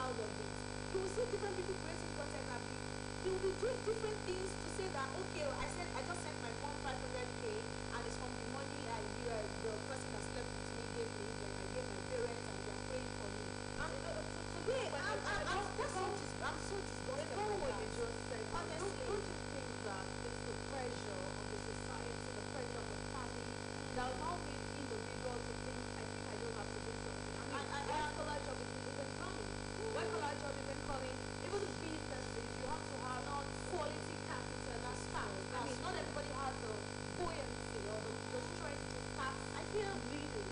out of it. You will see different people creating content and they will be doing different things to say that, okay, I just sent my mom 500k and it's from the money the person that slept with me gave me, then I gave my parents and they are praying for me. I'm so disgusted by what that. you just said. Honestly. Don't you think that it's the pressure of the society, the pressure of the family that now makes individuals to think, I think I don't have to do something. I mean, white collar job isn't coming. White collar job isn't coming. Even the businesses, you have to have quality capital. That's fact. I mean, not everybody has the buoyancy or the strength to start. I feel leading.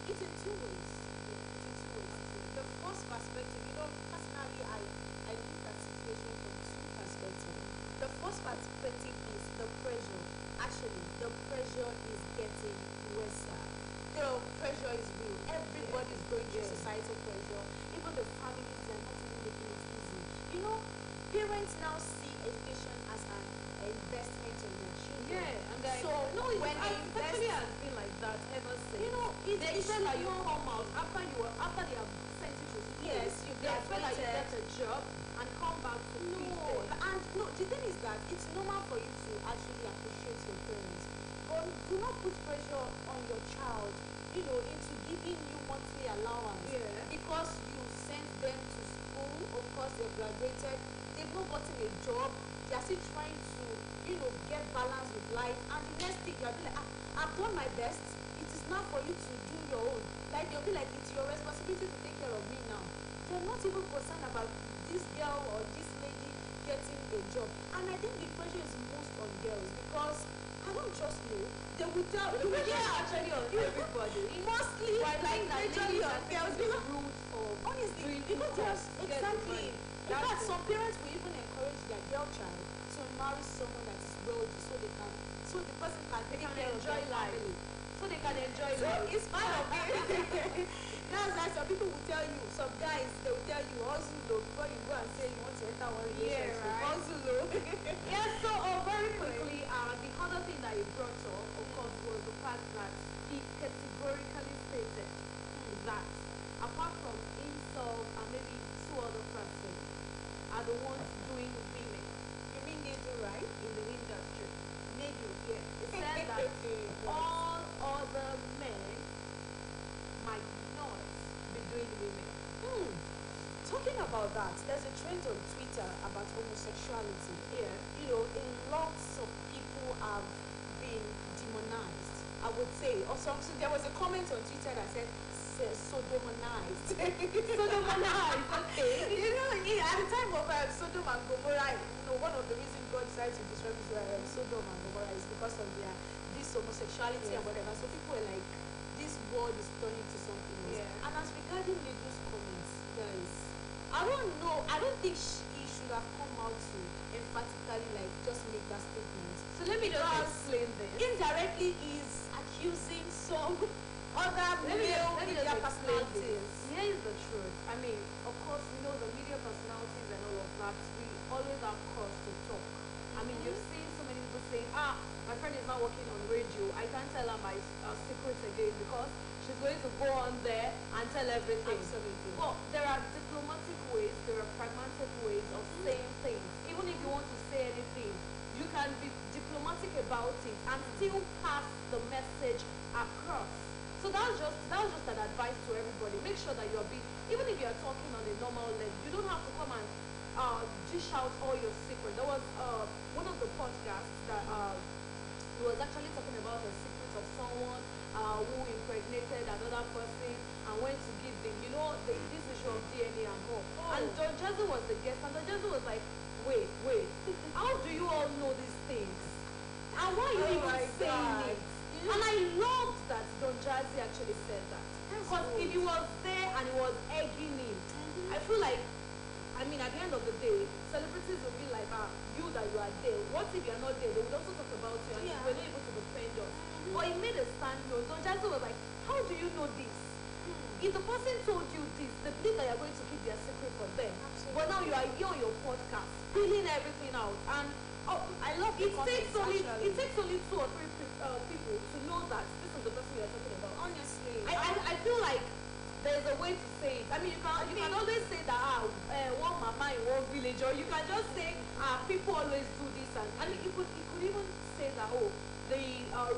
It's in two ways. It's in two ways. The first perspective, personally, I look at situation from two perspectives. The first perspective is the pressure. Actually, the pressure is getting worse. The pressure is real. Everybody is going through societal pressure. Even the families, they are not even making it easy. Parents now see education as an investment in their children. Yeah, and so when they invest, actually has been like that ever since. They said that you come out after they have sent you to school. Yes, you they expect that you graduated. get a job and come back to feed them. The thing is that it's normal for you to actually appreciate your parents, but do not put pressure on your child, into giving you monthly allowance. Because you sent them to school, of course they graduated, they've not gotten a job, they are still trying to, get balance with life, and the next thing you'll be like, I've done my best, it is now for you to do your own. Like they'll be like, it's your responsibility to take care of me now. They're not even concerned about this girl or this lady getting a job. And I think the pressure is most on girls, because I don't just know, they will tell you. Actually on everybody. Mostly like majorly on girls. Honestly, because exactly. In fact, some parents will even encourage their girl child to marry someone that is wealthy, so the person can take care of their family. So they can enjoy So life. it's part of it. That's why some people will tell you, some guys, they will tell you, hustle low, before you go and say you want to enter one relationship. Yeah, right. Hustle low. Yes, so very quickly, the other thing that he brought up, of course, was the fact that he categorically stated that apart from himself and maybe two other persons are the ones doing women. You mean they do, right? In the industry. They do. Yeah. He said that all other men might not be doing women. Talking about that, there's a trend on Twitter about homosexuality. Yeah. A lot of people have been demonized, I would say. So there was a comment on Twitter that said sodomonized. Sodomonized, okay. At the time of Sodom and Gomorrah, one of the reasons God decided to destroy Sodom and Gomorrah is because of this homosexuality and whatever. So people were like, this world is turning to something else. And as regarding Ledo's comments, guys, I don't know. I don't think he should have come out to emphatically just make that statement. So let me just explain this. Indirectly, he's accusing some other media personalities. Here is the truth. I mean, of course, the media personalities and all of that, we always have cause to talk. I mean, you've seen so many people saying, my friend is not working on radio. I can't tell her my secrets again because she's going to go on there and tell everything. Absolutely. Well, there are diplomatic ways, there are pragmatic ways of saying things. Even if you want to say anything, you can be diplomatic about it and still pass the message across. So that was just an advice to everybody. Make sure that even if you are talking on a normal level, you don't have to come and dish out all your secrets. There was one of the podcasts that he was actually talking about the secret of someone who impregnated another person and went to give them, this issue of DNA and all. And Don Jazzy was the guest, and Don Jazzy was like, wait, how do you all know these things? And why are you even saying it? And I loved that Don Jazzy actually said that. Because if he was there and he was egging him, I feel like, at the end of the day, celebrities will be like, you that you are there. What if you're not there? They would also talk about you and you were not able to defend us. But he made a stand. Don Jazzy was like, how do you know this? If the person told you this, they believe that you're going to keep their secret for them. Absolutely. But now you are here on your podcast, spilling everything out. And I love it. It takes only 2 or 3 people to know that this is the person you're talking about. Honestly. I feel like there's a way to say it. I mean, you can always say that one mama in one village, or you can just say people always do this, and I mean, it could even say that the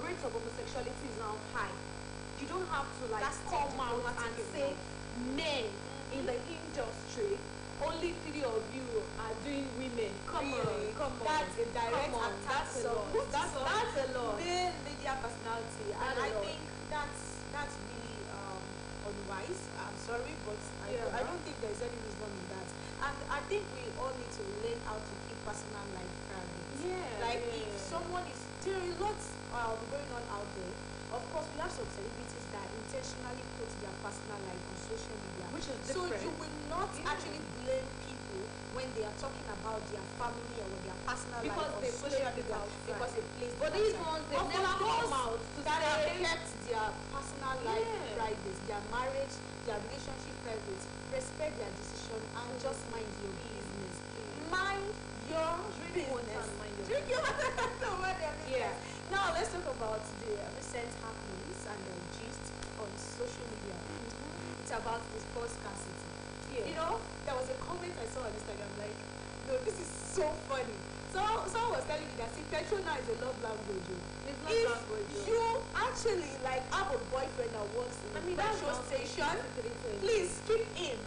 rate of homosexuality is now high. You don't have to like come out and say men in the industry. Only 3 of you are doing women. Come on. That's a direct attack. That's a lot. Male media personality, and I think that's really unwise. I'm sorry, but I don't think there's any wisdom in that. And I think we all need to learn how to keep personal life private. If someone is, there are lots going on out there. Of course, we have some celebrities that intentionally put their personal life on social media, which is so different. you will not actually blame people when they are talking about their family or their personal life on social media because they place. But these ones, they never come out to that say have kept their personal life private, their marriage, their relationship private. Respect their decision and just mind your business. Mind your business. Drink your water. Now let's talk about the recent happenings and the gist on social media. It's about this cost scarcity. You know, there was a comment I saw on Instagram like, no, this is so funny. So someone was telling me that see, petrol now is a love language. It's love language. You actually like have a boyfriend that works in a petrol station, please keep him.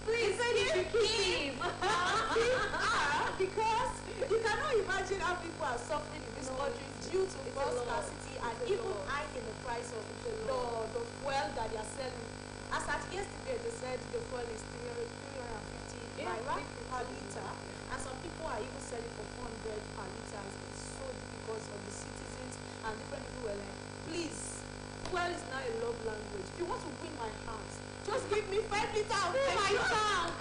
Please keep him. Because you cannot imagine how people are suffering in this country due to fuel scarcity and even hike in the price of the fuel that they are selling. As at yesterday, they said the fuel is 350 naira per liter, and some people are even selling for 400 per liter. It's so difficult on the citizens, and different people were like, please, fuel is now a love language. If you want to win my heart, just give me 5 liters of my tank.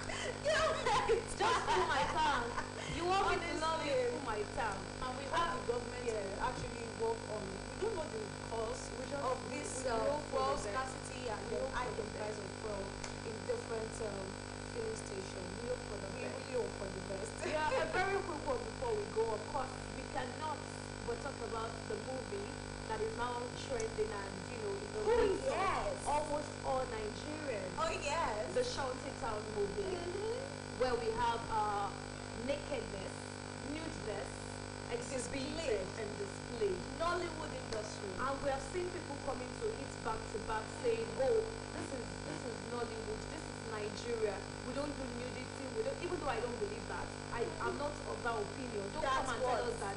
Just fill my tank. You want me to love you? Fill my tank. And we hope the government will actually work on it. We don't know the cause of this fuel scarcity and the high price of fuel in different filling stations. We really hope for the best. Yeah, a very quick one before we go. Of course, we cannot but talk about the movie that is now trending and almost all Nigerians. Oh yes. The Shanty Town movie, where we have nakedness, nudeness, exhibited and displayed. Nollywood industry. And we have seen people coming to it back to back saying, oh, this is Nollywood, this is Nigeria. We don't do nudity. We don't, even though I don't believe that. I'm not of that opinion. Don't come and tell us that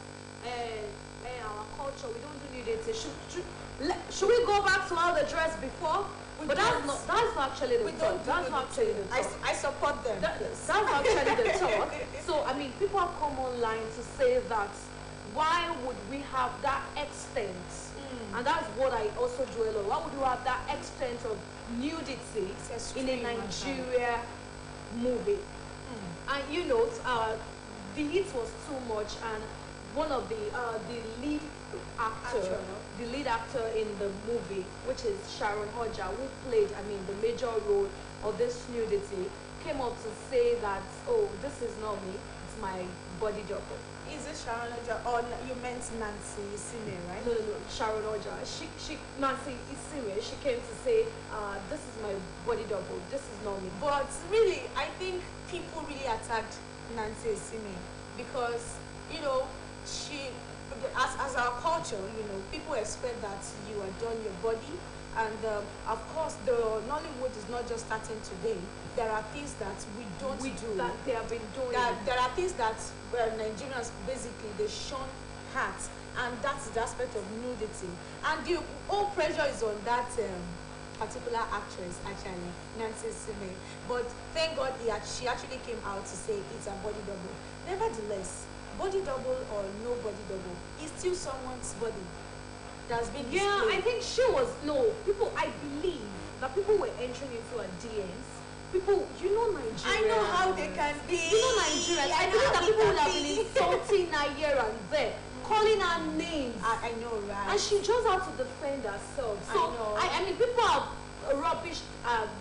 our culture, we don't do nudity. Should we go back to how they dressed before? But that's not actually the talk. That's not actually the talk. I support them. That's actually the talk. So I mean, people have come online to say that why would we have that extent? And that's what I also dwell on. Why would you have that extent of nudity in a Nigeria movie? And you know, the heat was too much, and one of the lead actor in the movie, which is Sharon Hodja, who played, the major role of this nudity, came up to say that, oh, this is not me, it's my body double. Is it Sharon Hodja or you meant Nancy Isime, right? No, Sharon Hodja. Nancy Isime, she came to say, this is my body double, this is not me. But really, I think people really attacked Nancy Isime because, you know, as our culture, you know, people expect that you adorn your body, and of course, the Nollywood is not just starting today. There are things that we don't do that they have been doing. There are things that Nigerians basically they shun at, and that's the aspect of nudity. And the whole pressure is on that particular actress, actually, Nancy Isime. But thank God she actually came out to say it's a body double. Nevertheless, body double or no body double, it's still someone's body that's been displayed. Yeah, I think I believe that people were entering into her DMs. People, you know Nigeria. I know how they can be. You know Nigeria. I believe that people would have been insulting her here and there, calling her names. I know, right? And she just had to defend herself. So, I mean, people have rubbished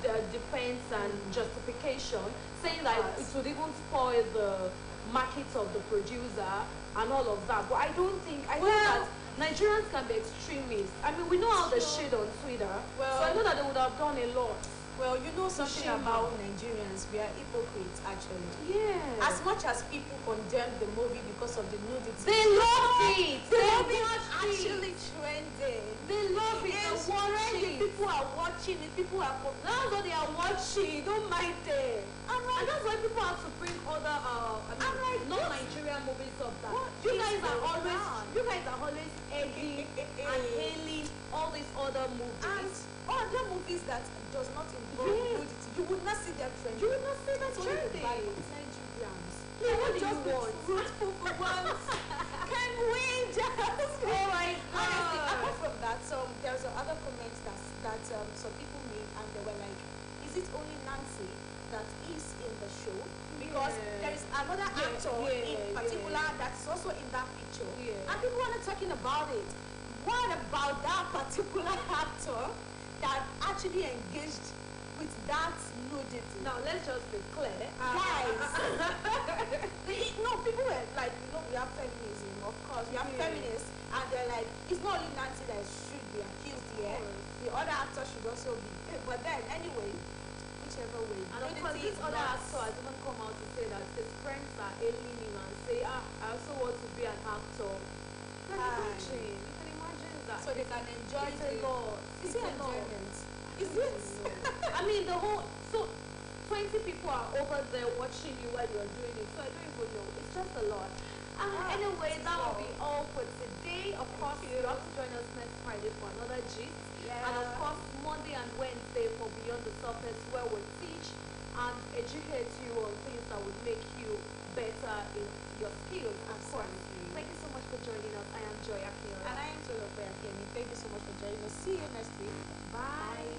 the defense and justification, saying that it would even spoil the market of the producer and all of that. But I don't think, I think that Nigerians can be extremists. I mean, we know how they shade on Twitter. Well, so I know that they would have done a lot. Well, you know something about Nigerians, we are hypocrites actually. Yeah. As much as people condemn the movie because of the nudity, they love it. The movie is actually trending. They love it. It's trending. People are watching it. People are. That's what they are watching. Don't mind them. I'm like, and that's why people have to bring other non-Nigerian movies up. That you guys are always egging and hailing all these other movies. And other movies that does not involve nudity, you would not see them trending. You would not see them trending. Nigerians. Yeah, what do you want? Fruitful for once. Can we just? Oh my God. Honestly, apart from that, there's other comments that some people made, and they were like, "Is it only Nancy that is in the show?" Because there is another actor in particular that's also in that picture, and people are talking about it. What about that particular actor that actually engaged with that nudity? Now let's just be clear, guys. No, people were like, we have feminism, of course, we have feminists, and they're like, it's not only Nancy that should be accused here. The other actor should also be. But then, anyway, whichever way. And of course, this other actor has even come out to say that his friends are ailing him and say, I also want to be an actor. You can imagine that. So they can enjoy the law. Is it enjoyment? Is it? I mean, the whole, so 20 people are over there watching you while you're doing it, so I don't even know. It's just a lot. Anyway, that will be all for today. Of course, you have to join us next Friday for another gist. And of course, Monday and Wednesday for Beyond the Surface, where we teach and educate you on things that would make you better in your skills. Of course. Thank you so much for joining us. I am Joy Akinola. And I am Tolope Akemi. Thank you so much for joining us. See you next week. Bye.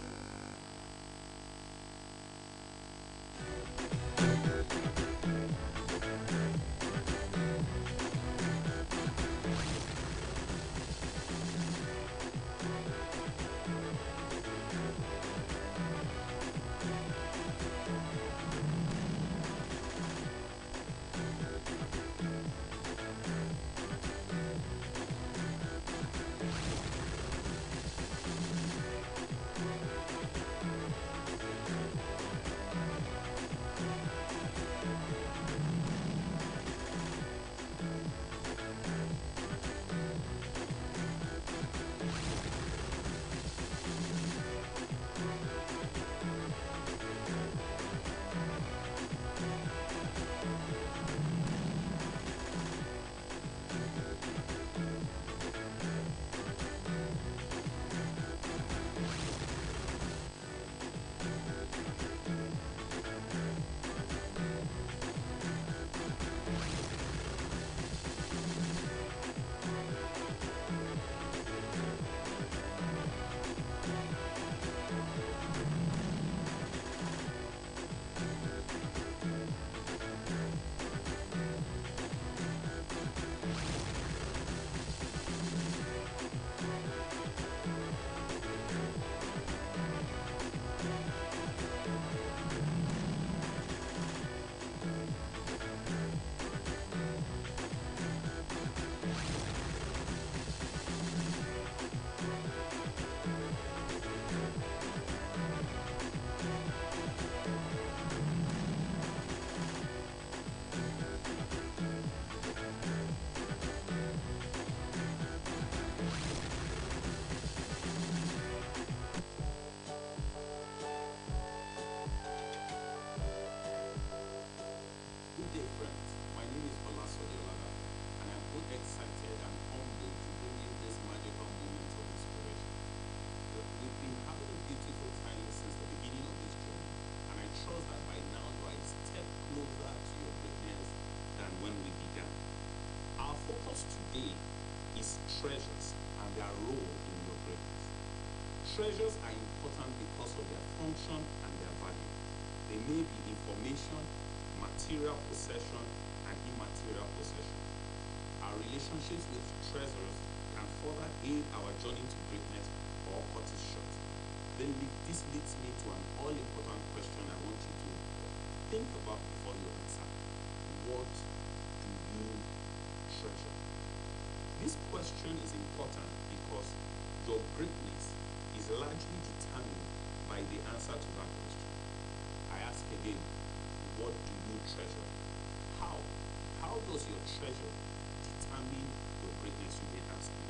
today is treasures and their role in your greatness. Treasures are important because of their function and their value. They may be information, material possession, and immaterial possession. Our relationships with treasures can further aid our journey to greatness or cut it short. This leads me to an all-important question I want you to think about before you answer. What do you treasure? This question is important because your greatness is largely determined by the answer to that question. I ask again, what do you treasure? How? How does your treasure determine your greatness, you may ask me?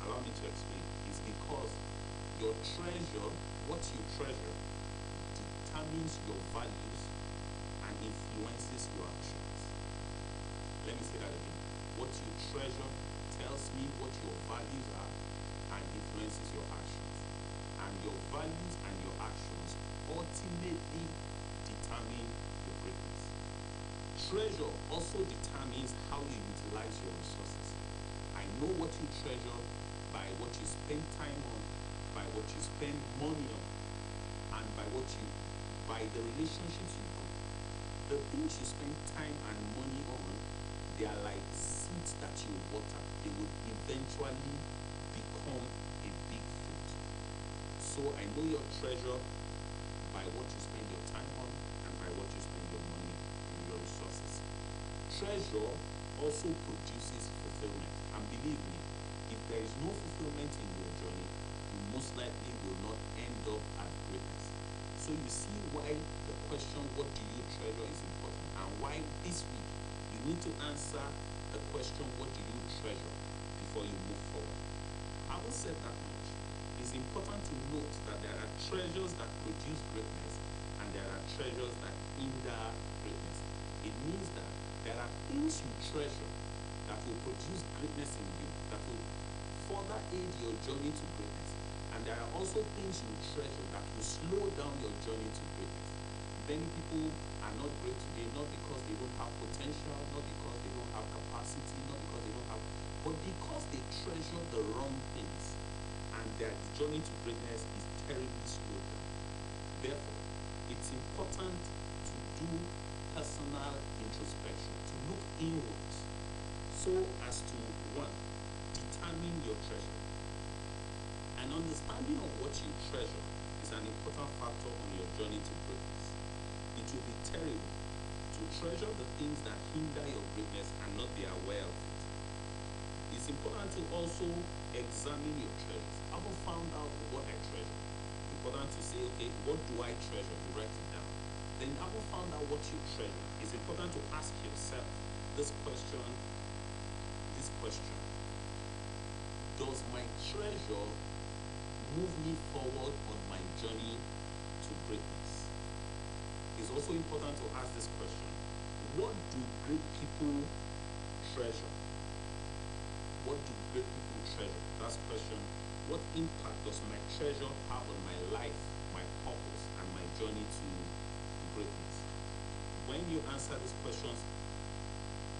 Allow me to explain. It's because your treasure, what you treasure, determines your values and influences your actions. Let me say that again. What you treasure tells me what your values are and influences your actions. And your values and your actions ultimately determine your greatness. Treasure also determines how you utilize your resources. I know what you treasure by what you spend time on, by what you spend money on, and by the relationships you grow. The things you spend time and money on, they are like seeds that you water. They would eventually become a big fruit. So I know your treasure by what you spend your time on and by what you spend your money and your resources. Treasure also produces fulfillment. And believe me, if there is no fulfillment in your journey, you most likely will not end up at greatness. So you see why the question, what do you treasure, is important, and why this week you need to answer the question, what do you treasure, before you move forward. Having said that much, it's important to note that there are treasures that produce greatness and there are treasures that hinder greatness. It means that there are things you treasure that will produce greatness in you, that will further aid your journey to greatness. And there are also things you treasure that will slow down your journey to greatness. Many people are not great today, not because they don't have potential, not because they don't have capacity, not because they don't have, but because they treasure the wrong things, and their journey to greatness is terribly slowed down. Therefore, it's important to do personal introspection, to look inwards, so as to, one, determine your treasure. An understanding of what you treasure is an important factor on your journey to greatness. It will be terrible to treasure the things that hinder your greatness and not be aware of it. It's important to also examine your treasures. Having found out what I treasure, it's important to say, okay, what do I treasure? You write it down. Then having found out what you treasure, it's important to ask yourself this question. Does my treasure move me forward on my journey to greatness? It's also important to ask this question: what do great people treasure? What do great people treasure? That's the question. What impact does my treasure have on my life, my purpose, and my journey to greatness? When you answer these questions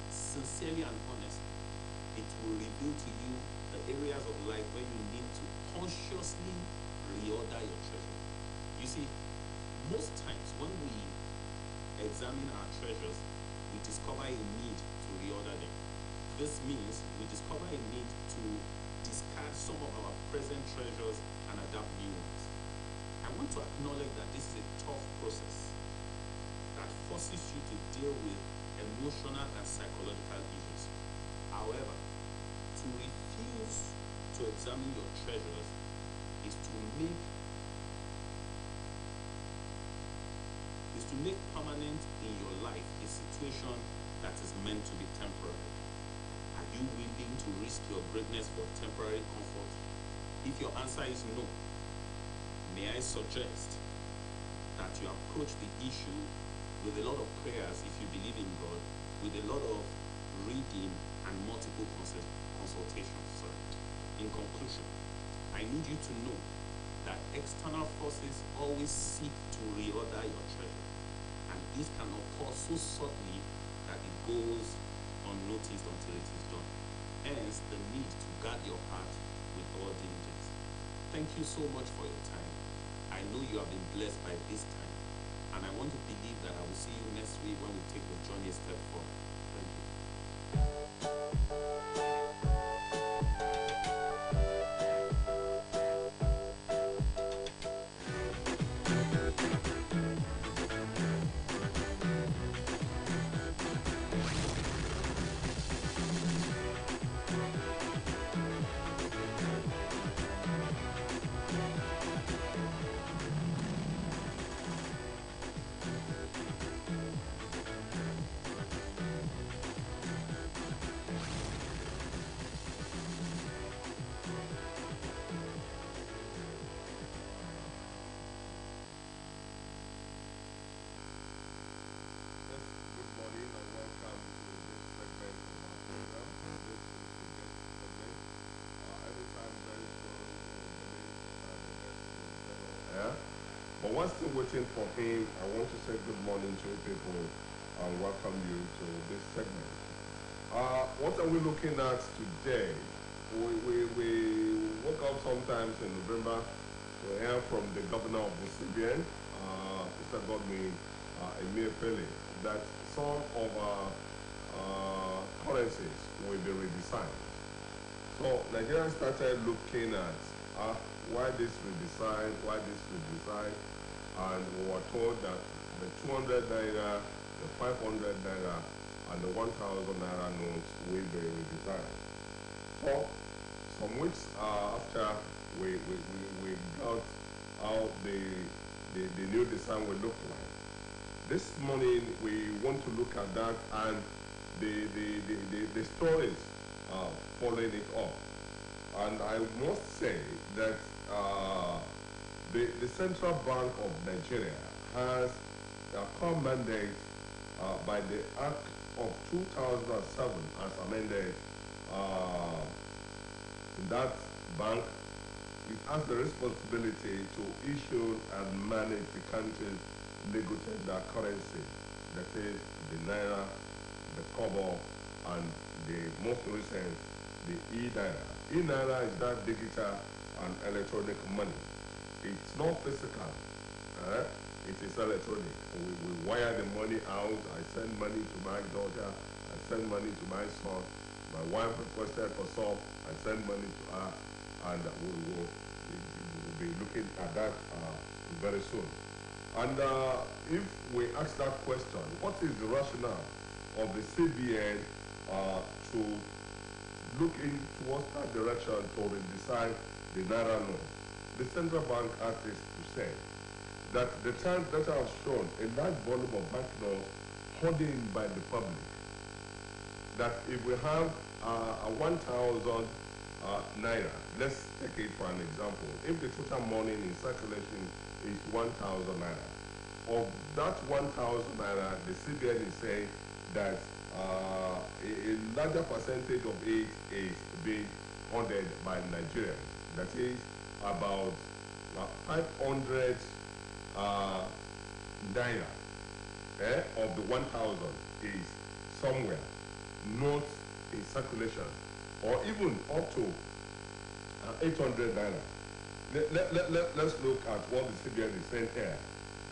sincerely and honestly, it will reveal to you the areas of life where you need to consciously reorder your treasure. You see, most times when we examine our treasures, we discover a need to reorder them. This means we discover a need to discard some of our present treasures and adapt new ones. I want to acknowledge that this is a tough process that forces you to deal with emotional and psychological issues. However, to refuse to examine your treasures is to make permanent in your life a situation that is meant to be temporary. Are you willing to risk your greatness for temporary comfort? If your answer is no, may I suggest that you approach the issue with a lot of prayers if you believe in God, with a lot of reading and multiple consultations. In conclusion, I need you to know that external forces always seek to reorder your treasure, and this can occur so subtly that it goes unnoticed until it is done. Hence, the need to guard your heart with all diligence. Thank you so much for your time. I know you have been blessed by this time, and I want to believe that I will see you next week when we take the journey a step forward. Thank you. Yeah? But while still waiting for him, I want to say good morning to you people and welcome you to this segment. What are we looking at today? We woke up sometimes in November to hear from the governor of the CBN, Mr. Godwin Emefiele, that some of our currencies will be redesigned. So Nigerians started looking at why this redesign, and we were told that the 200 naira, the 500 naira, and the 1,000 naira notes will be redesigned. So some weeks after we got how the new design will look like. This morning we want to look at that and the stories following it up. And I must say that the Central Bank of Nigeria has a core mandate by the Act of 2007 as amended. That bank, it has the responsibility to issue and manage the country's legal tender currency, that is the naira, the kobo, and the most recent, the e-naira. E-naira is that digital and electronic money. It's not physical. It is electronic. We wire the money out. I send money to my daughter. I send money to my son. My wife requested for some. I send money to her. And we will be looking at that very soon. And if we ask that question, what is the rationale of the CBN to look in towards that direction to redesign the naira note? The central bank has this to say that the trend data has shown a large volume of banknotes hoarding by the public. That if we have a 1,000 naira, let's take it for an example. If the total money in circulation is 1,000 naira, of that 1,000 naira, the CBN is saying that a larger percentage of it is being hoarded by Nigerians. That is about 500 naira of the 1,000 is somewhere not in circulation, or even up to 800 naira. Let's look at what the CBN is saying here.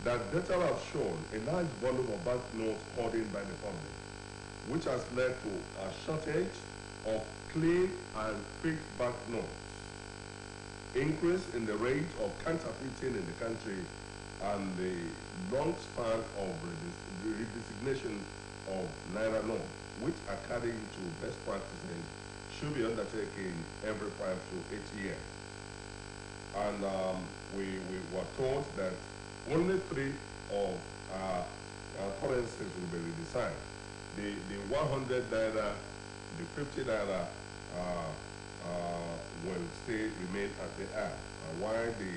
That data have shown a large volume of banknotes hoarding by the public, which has led to a shortage of clean and fake banknotes, increase in the rate of counterfeiting in the country, and the long span of redesignation of naira notes, which according to best practices should be undertaken every 5 to 8 years. And we were told that only 3 of currencies will be redesigned. The 100 naira, the 50 naira will still remain as they are, while the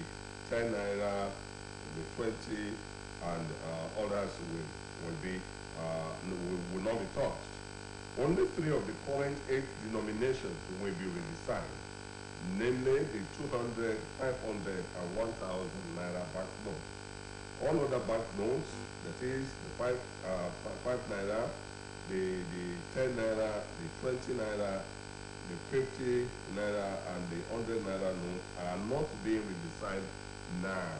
10 naira, the 20, and others will not be touched. Only 3 of the current 8 denominations will be redesigned, namely the 200, 500, and 1,000 naira banknotes. All other banknotes, that is the 5 naira, the 10 naira, the 20 naira, the 50 naira, and the 100 naira notes are not being redesigned now.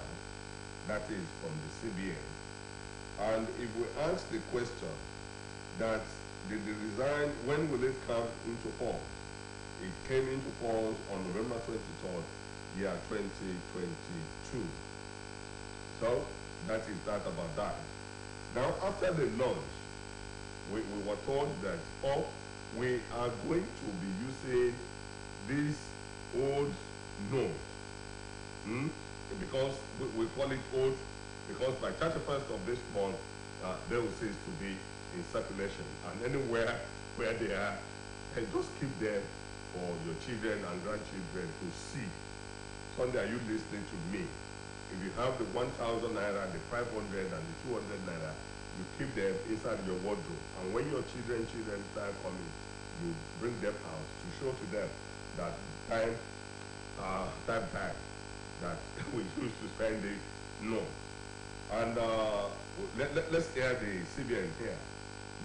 That is from the CBN. And if we ask the question that the design, when will it come into force? It came into force on November 23rd, year 2022. So that is that about that. Now after the launch, we were told that we are going to be using these old notes. Because we call it old, because by 31st of this month, they will cease to be in circulation. And anywhere where they are, just keep them for your children and grandchildren to see. Sunday, are you listening to me? If you have the 1,000 naira, the 500, and the 200 naira, you keep them inside your wardrobe. And when your children start coming, you bring them out to show to them that time back, that we use to spend it? No. And let's hear the CBN here.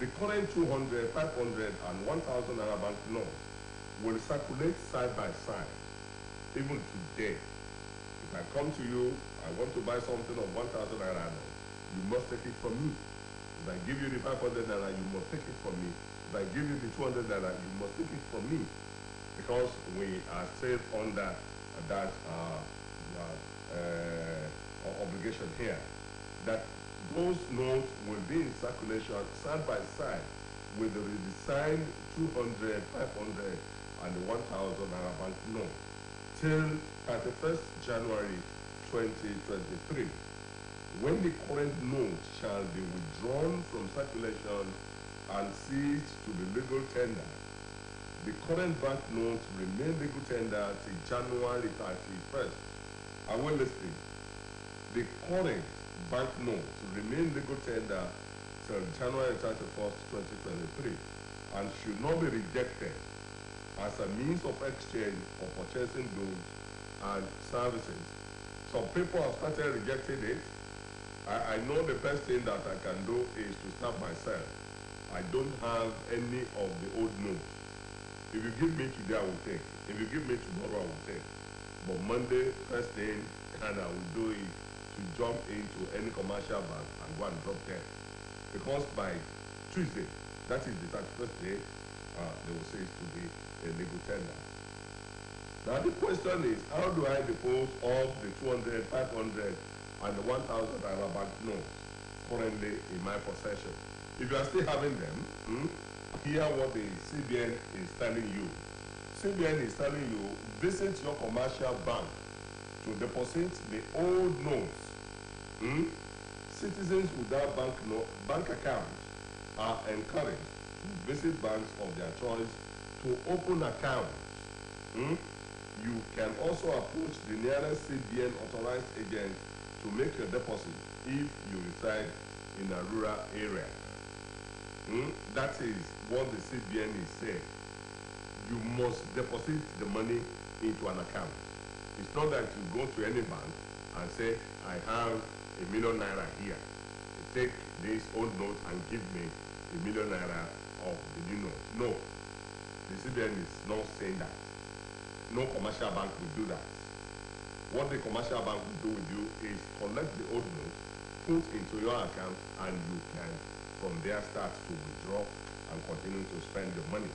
The current 200, 500, and 1,000 naira bank notes will circulate side by side, even today. If I come to you, I want to buy something of 1,000 naira, you must take it from me. If I give you the 500 naira, you must take it from me. If I give you the 200 naira, you must take it from me. Because we are still under that obligation here, that those notes will be in circulation side by side with the redesigned 200, 500, and the 1,000 naira bank note till 31st January 2023, when the current note shall be withdrawn from circulation and ceased to be legal tender. The current bank notes remain legal tender till January 31st. Are we listening? The current bank notes remain legal tender till January 31st, 2023, and should not be rejected as a means of exchange for purchasing goods and services. Some people have started rejecting it. I know the best thing that I can do is to start myself. I don't have any of the old notes. If you give me today, I will take. If you give me tomorrow, I will take. But Monday, first thing, and I will do it to jump into any commercial bank and go and drop them. Because by Tuesday, that is the 31st day, they will say it to be a legal tender. Now the question is, how do I dispose of the 200, 500, and the 1,000 naira bank notes currently in my possession? If you are still having them, hear what the CBN is telling you. CBN is telling you, visit your commercial bank to deposit the old notes. Citizens without bank accounts are encouraged to visit banks of their choice to open accounts. You can also approach the nearest CBN authorized agent to make your deposit if you reside in a rural area. That is what the CBN is saying. You must deposit the money into an account. It's not that you go to any bank and say, I have ₦1,000,000 naira here. You take this old note and give me ₦1,000,000 naira of the new note. No, the CBN is not saying that. No commercial bank will do that. What the commercial bank will do with you is collect the old note, put into your account, and you can from there start to withdraw and continue to spend the money.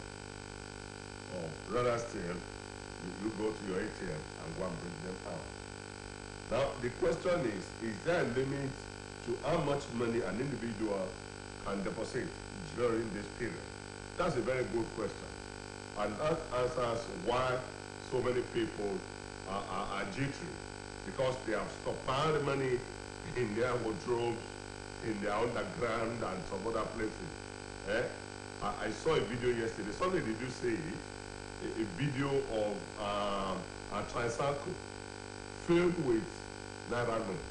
Or rather still, you go to your ATM and go and bring them out. Now the question is there a limit to how much money an individual can deposit during this period? That's a very good question. And that answers why so many people are jittery, because they have stockpiled money in their wardrobes, in their underground, and some other places. I saw a video yesterday. Somebody did you say a video of a tricycle filled with naira notes.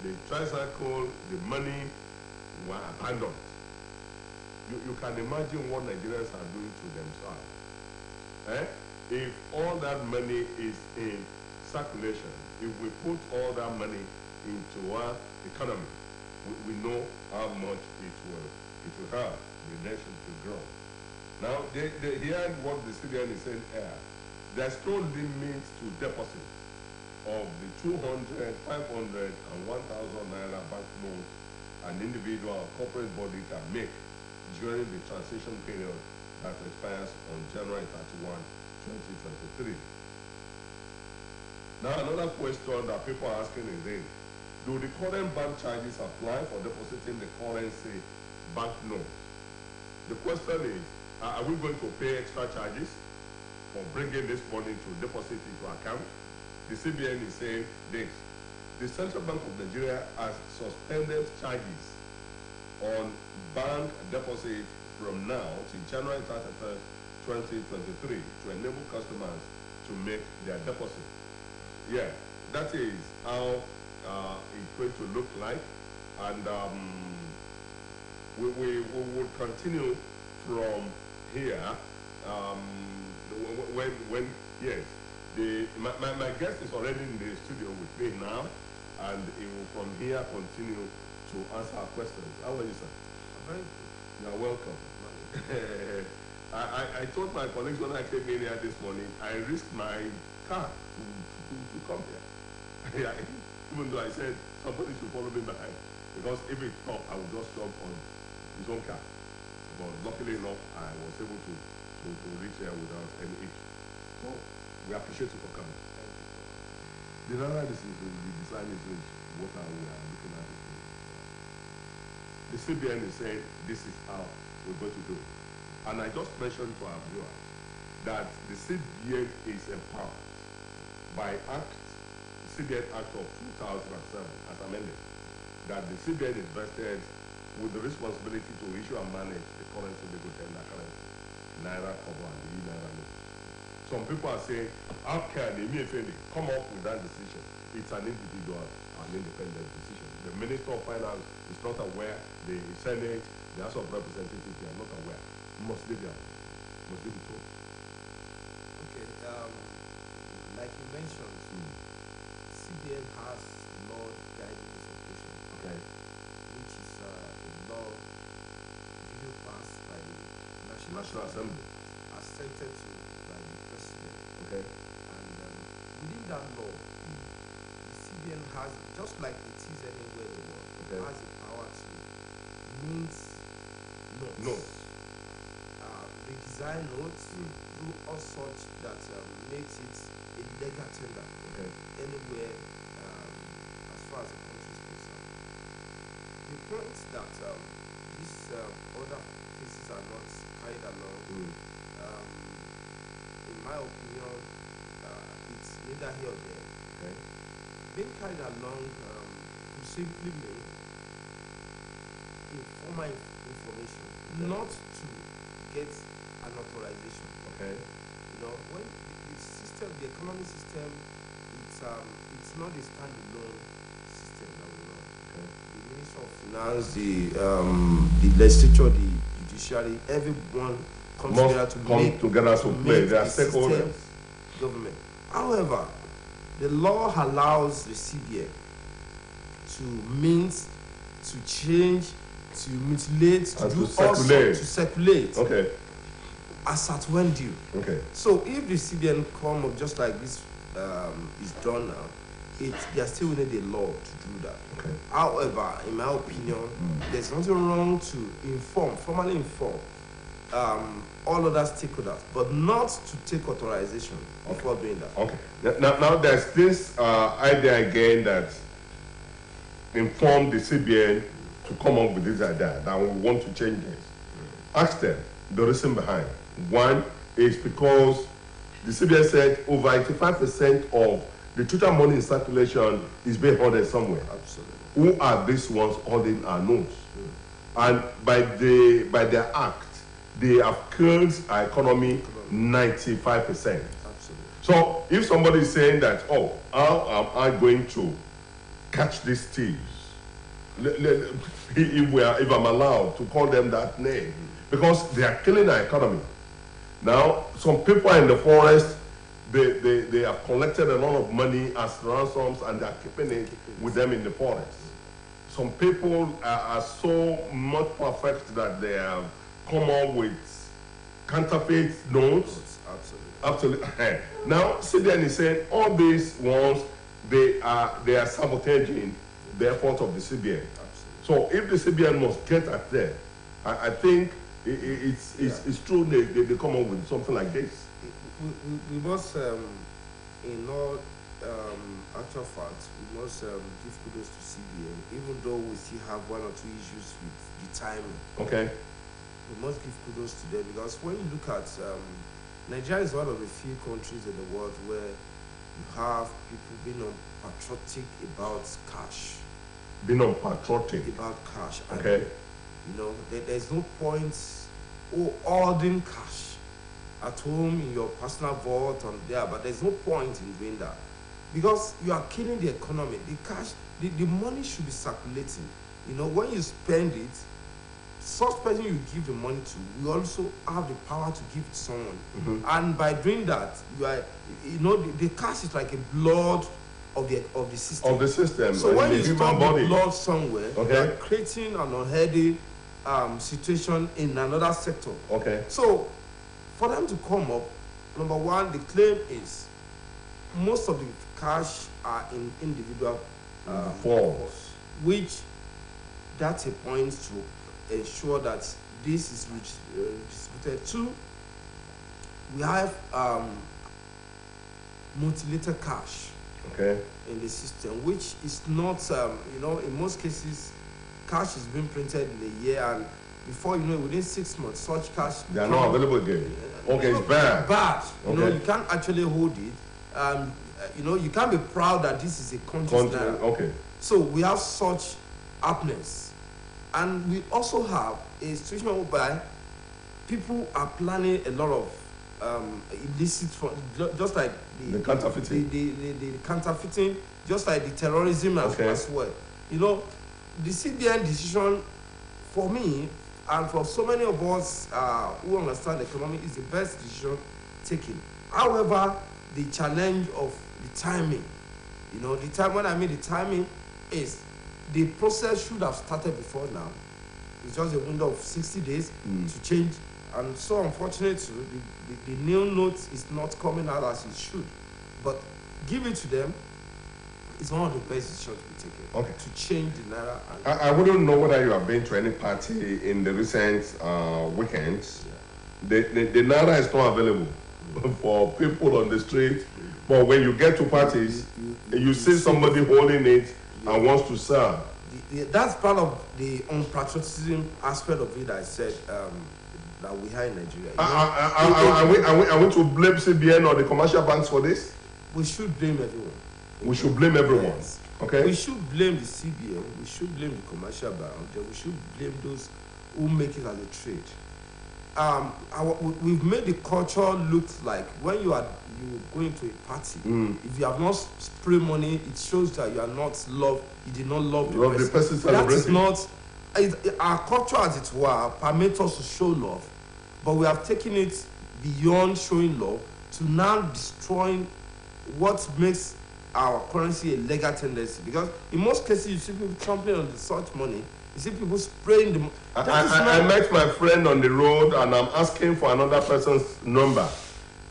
The tricycle, the money were abandoned. You can imagine what Nigerians are doing to themselves. If all that money is in circulation, if we put all that money into our economy, we know how much it will help the nation to grow. Now, they hear what the CBN is saying here. There's no limit to deposit of the 200, 500, and 1,000 naira bank notes an individual or corporate body can make during the transition period that expires on January 31, 2023. Now another question that people are asking is this: do the current bank charges apply for depositing the currency bank notes? The question is, are we going to pay extra charges for bringing this money to deposit into account? The CBN is saying this: the Central Bank of Nigeria has suspended charges on bank deposits from now to January 31st, 2023 to enable customers to make their deposit. Yeah, that is how it's going to look like, and we will continue from here. When yes, My guest is already in the studio with me now, and he will from here continue to answer our questions. How are you, sir? Very good. You are welcome. I told my colleagues when I came in here this morning, I risked my car to come here. Even though I said somebody should follow me behind, because if it stopped, I would just jump on his own car. But luckily enough, I was able to reach here without any issue. So we appreciate you for coming. Thank you. The Naira design is rich. What are we are looking at it. The CBN is saying this is how we're going to do it. And I just mentioned to our viewers that the CBN is empowered by Act, CBN Act of 2007, as amended, that the CBN is vested with the responsibility to issue and manage the currency, legal tender currency, Naira, Kobo, and the Naira note. Some people are saying, how can the MFN come up with that decision? It's an individual and independent decision. The Minister of Finance is not aware, the Senate, the House of Representatives, they are not aware. Must they be aware? Must they be told? Okay, like you mentioned, CBN has law guiding its operation, Okay. which is a law video passed by the National Assembly. accepted to by the president. Okay. And within that law, the CBN has, just like it is anywhere in the world, Okay. has the power to mint notes. Notes. Redesign notes, do all such that makes it a legal tender Okay. anywhere as far as the country is concerned. The point that these other cases are not carried along, in my opinion, it's neither here or there. Okay. Being carried along could simply mean informal information, not to get an authorization. Okay. You know, when the system, the economic system, it's not a standalone system that we run. Okay. The Minister of Finance, the legislature, the judiciary, everyone comes together to come together to play. They are stakeholders. Government. However, the law allows the CBN to mint, to change, to mutilate, to And do to all circulate. sorts, to circulate Okay. as at when due. Okay. So if the CBN come up just like this is done now, they are still within the law to do that. Okay. However, in my opinion, there's nothing wrong to formally inform all other stakeholders, but not to take authorization before doing that. Okay. Now there's this idea again that informed the CBN to come up with this idea that we want to change this. Ask them the reason behind. One is because the CBN said over 85% of the total money in circulation is being hoarded somewhere. Absolutely. Who are these ones holding our notes? And by their act, they have killed our economy 95%. Absolutely. So if somebody is saying that, oh, how am I going to catch these thieves? If I'm allowed to call them that name, because they are killing our economy. Now, some people in the forest, they have collected a lot of money as ransoms and they are keeping it with them in the forest. Some people are so much perfect that they have come up with counterfeit notes. Absolutely. Absolutely. Now, CBN is saying all these ones, they are sabotaging the effort of the CBN. Absolutely. So if the CBN must get at them, I think it's true they come up with something like this. We must, in all actual facts, we must give kudos to CBN, even though we still have one or two issues with the timing. Okay. We must give kudos to them because when you look at Nigeria is one of the few countries in the world where you have people being unpatriotic about cash. Being unpatriotic about cash. Okay. And, you know, there's no point holding cash at home in your personal vault on there, but there's no point in doing that because you are killing the economy. The cash, the money should be circulating. You know, when you spend it, such person you give the money to, you also have the power to give it to someone. And by doing that, you are, the cash is like a blood of the system. Of the system. So when you stop the body. blood somewhere, Okay. you are creating an unhealthy situation in another sector. Okay. So for them to come up, number one, the claim is most of the cash are in individual Forms. which that's a point to ensure that this is distributed. Two, we have mutilated cash Okay. in the system, which is not, in most cases, cash is being printed in a year, and before you know it, within 6 months, such cash They are not available again. Okay, it's bad. Bad. Okay. You can't actually hold it. You can't be proud that this is a conscious naira. Okay. So we have such happenings, and we also have a situation whereby people are planning a lot of illicit just like The counterfeiting. the counterfeiting, just like the terrorism as well. The CBN decision, for me and for so many of us who understand the economy, is the best decision taken. However, the challenge of the timing, when I mean the timing is the process should have started before now. It's just a window of 60 days to change, and so unfortunately, the new note is not coming out as it should. But give it to them. It's one of the best decisions to be taken. Okay. To change the naira. I wouldn't know whether you have been to any party in the recent weekends. Yeah. The naira is not available for people on the street. But when you get to parties, you see somebody holding it and wants to serve. That's part of the unpatriotism aspect of it. I said that we have in Nigeria. Are we to blame CBN or the commercial banks for this? We should blame everyone. We should blame everyone. Yes. Okay. We should blame the CBN. We should blame the commercial bank. Then we should blame those who make it as a trade. We've made the culture look like when you going to a party, if you have not sprayed money, it shows that you are not loved. You did not love the person. That is not our culture, as it were, permits us to show love, but we have taken it beyond showing love to now destroying what makes our currency a legal tendency. Because in most cases, you see people trampling on the such money. You see people spraying the. I met my friend on the road and I'm asking for another person's number.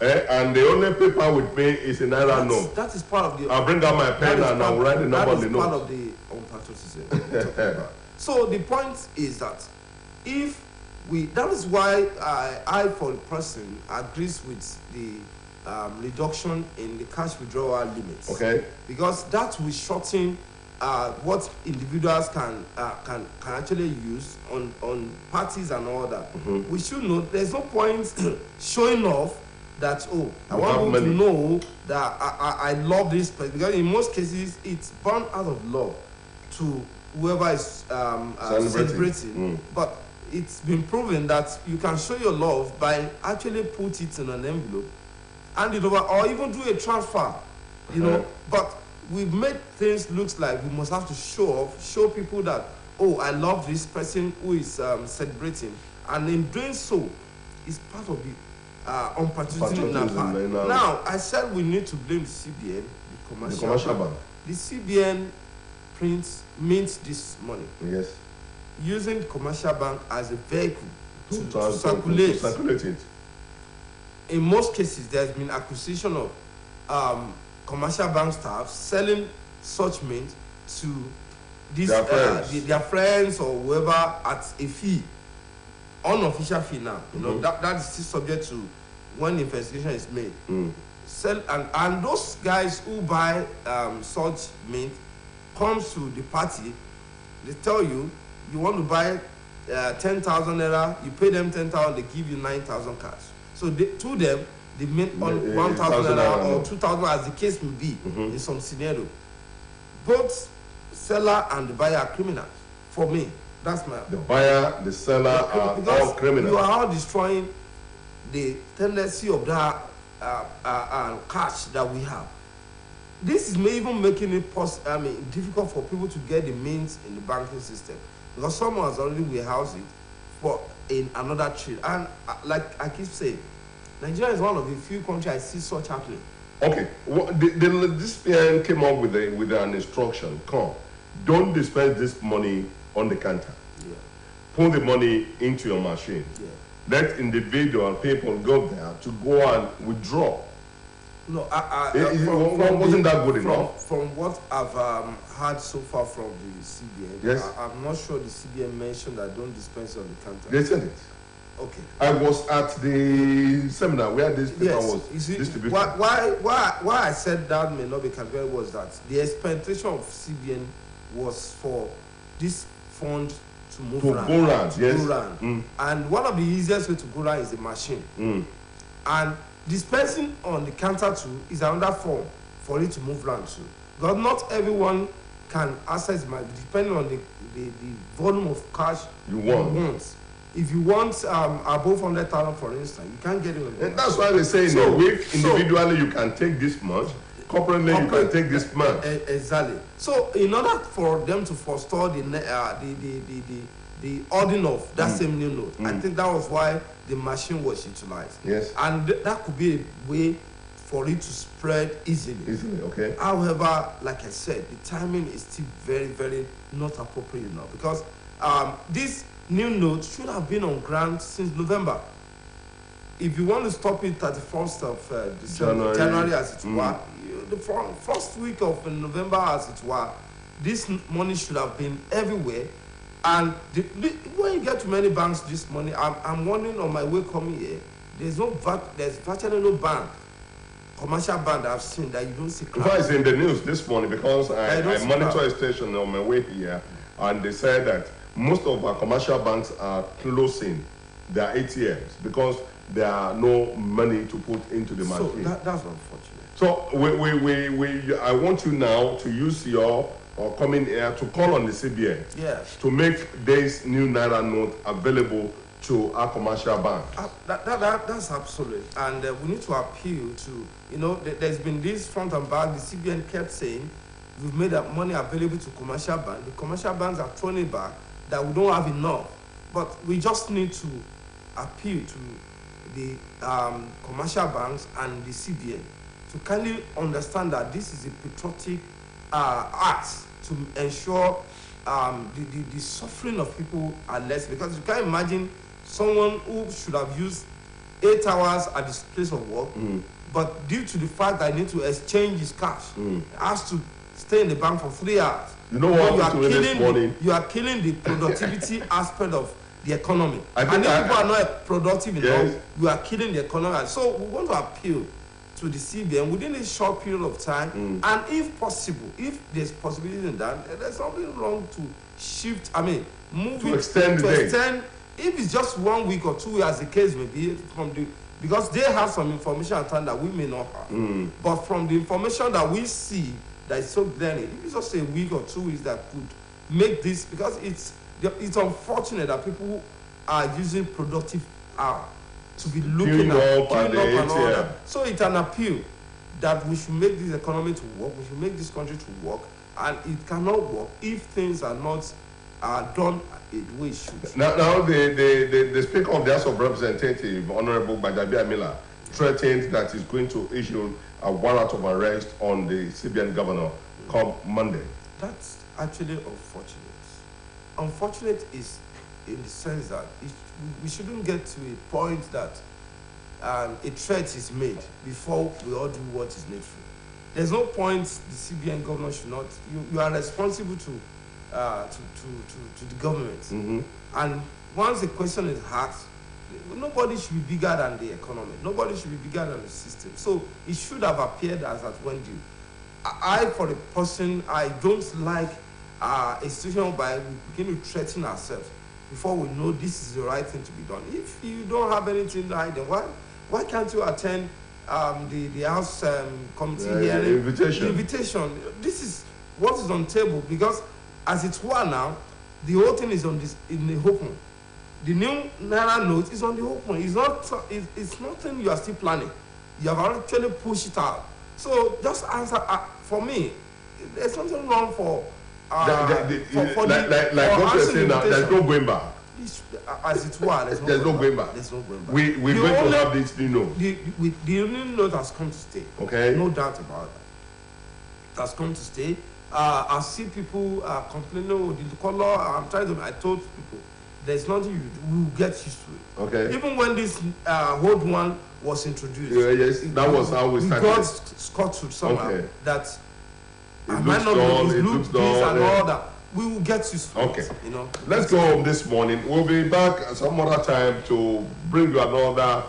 And the only paper with me is a naira note. That is part of the. I'll bring out my pen and I'll write the number on the note. That is part of the unpatriotism. So the point is that that is why I for the person agrees with the reduction in the cash withdrawal limits. Okay. Because that will shorten what individuals can actually use on parties and all that. We should know there's no point showing off that I want people to know that I love this person, because in most cases it's born out of love to whoever is celebrating. But it's been proven that you can show your love by actually put it in an envelope, hand it over, or even do a transfer. But we've made things look like we must have to show people that I love this person who is celebrating, and in doing so, it's part of the unpatriotism in our part. Now, I said we need to blame the CBN, the commercial bank. The CBN mints this money. Yes. Using the commercial bank as a vehicle to circulate it. In most cases, there's been acquisition of commercial bank staff selling such mint to their friends or whoever at a fee, unofficial fee now. That is still subject to when the investigation is made. Sell and those guys who buy such mint comes to the party, they tell you want to buy 10,000 naira, you pay them 10,000, they give you 9,000 cash. So to them, they mint on 1,000 naira or 2,000 as the case may be in some scenario. Both seller and the buyer are criminals. For me, that's my. The buyer, the seller are all criminals. You are all destroying the tendency of that cash that we have. This is even making it difficult for people to get the means in the banking system, because someone has already warehoused it but in another trade. And like I keep saying, Nigeria is one of the few countries I see such happening. Okay, this PM came up with an instruction. Come, don't dispense this money on the counter. Yeah. Put the money into your machine. Yeah. Let individual people go there to go and withdraw. No, wasn't that good enough? From what I've heard so far from the CBN, yes. I'm not sure the CBN mentioned that don't dispense on the counter. They said it. Okay. I was at the seminar where this paper was distributed. Why I said that may not be categorized was that the expectation of CBN was for this fund to move around. Go around, yes. Go around. And one of the easiest way to go around is the machine. And dispensing on the counter too is another form for it to move around too. Because not everyone can access money depending on the volume of cash you want. If you want above 100,000, for instance, you can't get it. And that's why they say in a week, individually you can take this much, corporately you can take this much. Exactly. So in order for them to forestall the ordering of that same new note, I think that was why the machine was utilized. Yes. And that could be a way for it to spread easily. Easily, okay. However, like I said, the timing is still very, very not appropriate now because this new note should have been on ground since November. If you want to stop it 31st of December, January as it were, the first week of November as it were, this money should have been everywhere. And when you get to many banks this morning, I'm wondering on my way coming here, there's virtually no bank, commercial bank that I've seen that you don't see. In fact, it's in the news this morning because I monitor a station on my way here, and they said that most of our commercial banks are closing their ATMs because there are no money to put into the machine. So that's unfortunate. So I want you now to use your coming here to call on the CBN to make this new Naira note available to our commercial banks. That's absolute. And we need to appeal to, there's been this front and back. The CBN kept saying, we've made that money available to commercial banks. The commercial banks are throwing it back that we don't have enough. But we just need to appeal to the commercial banks and the CBN to kindly understand that this is a patriotic act to ensure the suffering of people are less. Because you can't imagine someone who should have used 8 hours at this place of work, but due to the fact that I need to exchange his cash, has to stay in the bank for 3 hours. You know what you are killing the productivity aspect of the economy. And if people are not productive enough, you are killing the economy. So we want to appeal to the CBN within a short period of time, and if possible, if there's possibility in that, there's nothing wrong to shift. Move to it extend. If it's just 1 week or 2 weeks, as the case may be, because they have some information at time that we may not have. But from the information that we see that is so glaring, if it's just a week or 2 weeks that could make this, because it's unfortunate that people are using productive hour to be looking at and all that. So it's an appeal that we should make this economy to work, we should make this country to work, and it cannot work if things are not done the way it should. Now the Speaker of the House of Representatives, Honorable Bajabi Amila, threatened that he's going to issue a warrant of arrest on the CBN governor come Monday. That's actually unfortunate. Unfortunate is in the sense that we shouldn't get to a point that a threat is made before we all do what is needful. There's no point the CBN governor should not. You are responsible to the government, and once the question is asked, nobody should be bigger than the economy. Nobody should be bigger than the system. So it should have appeared as at when due. For the person, I don't like a situation whereby we begin to threaten ourselves before we know this is the right thing to be done. If you don't have anything to hide, then why can't you attend the House committee hearing? The invitation. This is what is on table, because as it were now, the whole thing is in the open. The new Naira note is on the open. It's nothing you are still planning. You have actually pushed it out. So just answer for me. There's something wrong for like what you're saying now. There's no going back. as it were, there's no going back. There's no going back. We're going to have this new note. The new note has come to stay. Okay. No doubt about that. It has come to stay. I see people complaining, oh, the color. I told people, there's nothing we will get used to it. Okay. Even when this old one was introduced. Yes, that was how we started. We got Scotland somehow. Okay. That it looks dull, and all that. We will get used to it. You know. Let's go home this morning. We'll be back some other time to bring you another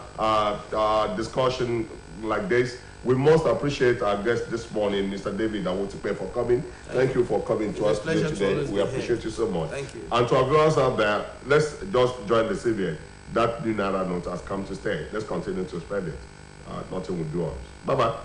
discussion like this. We most appreciate our guest this morning, Mr. David Awotipe, for coming. Thank you for coming to us today. We appreciate you so much. Thank you. And to our viewers out there, let's just join the CBN. That new Naira note has come to stay. Let's continue to spread it. Nothing will do us. Bye-bye.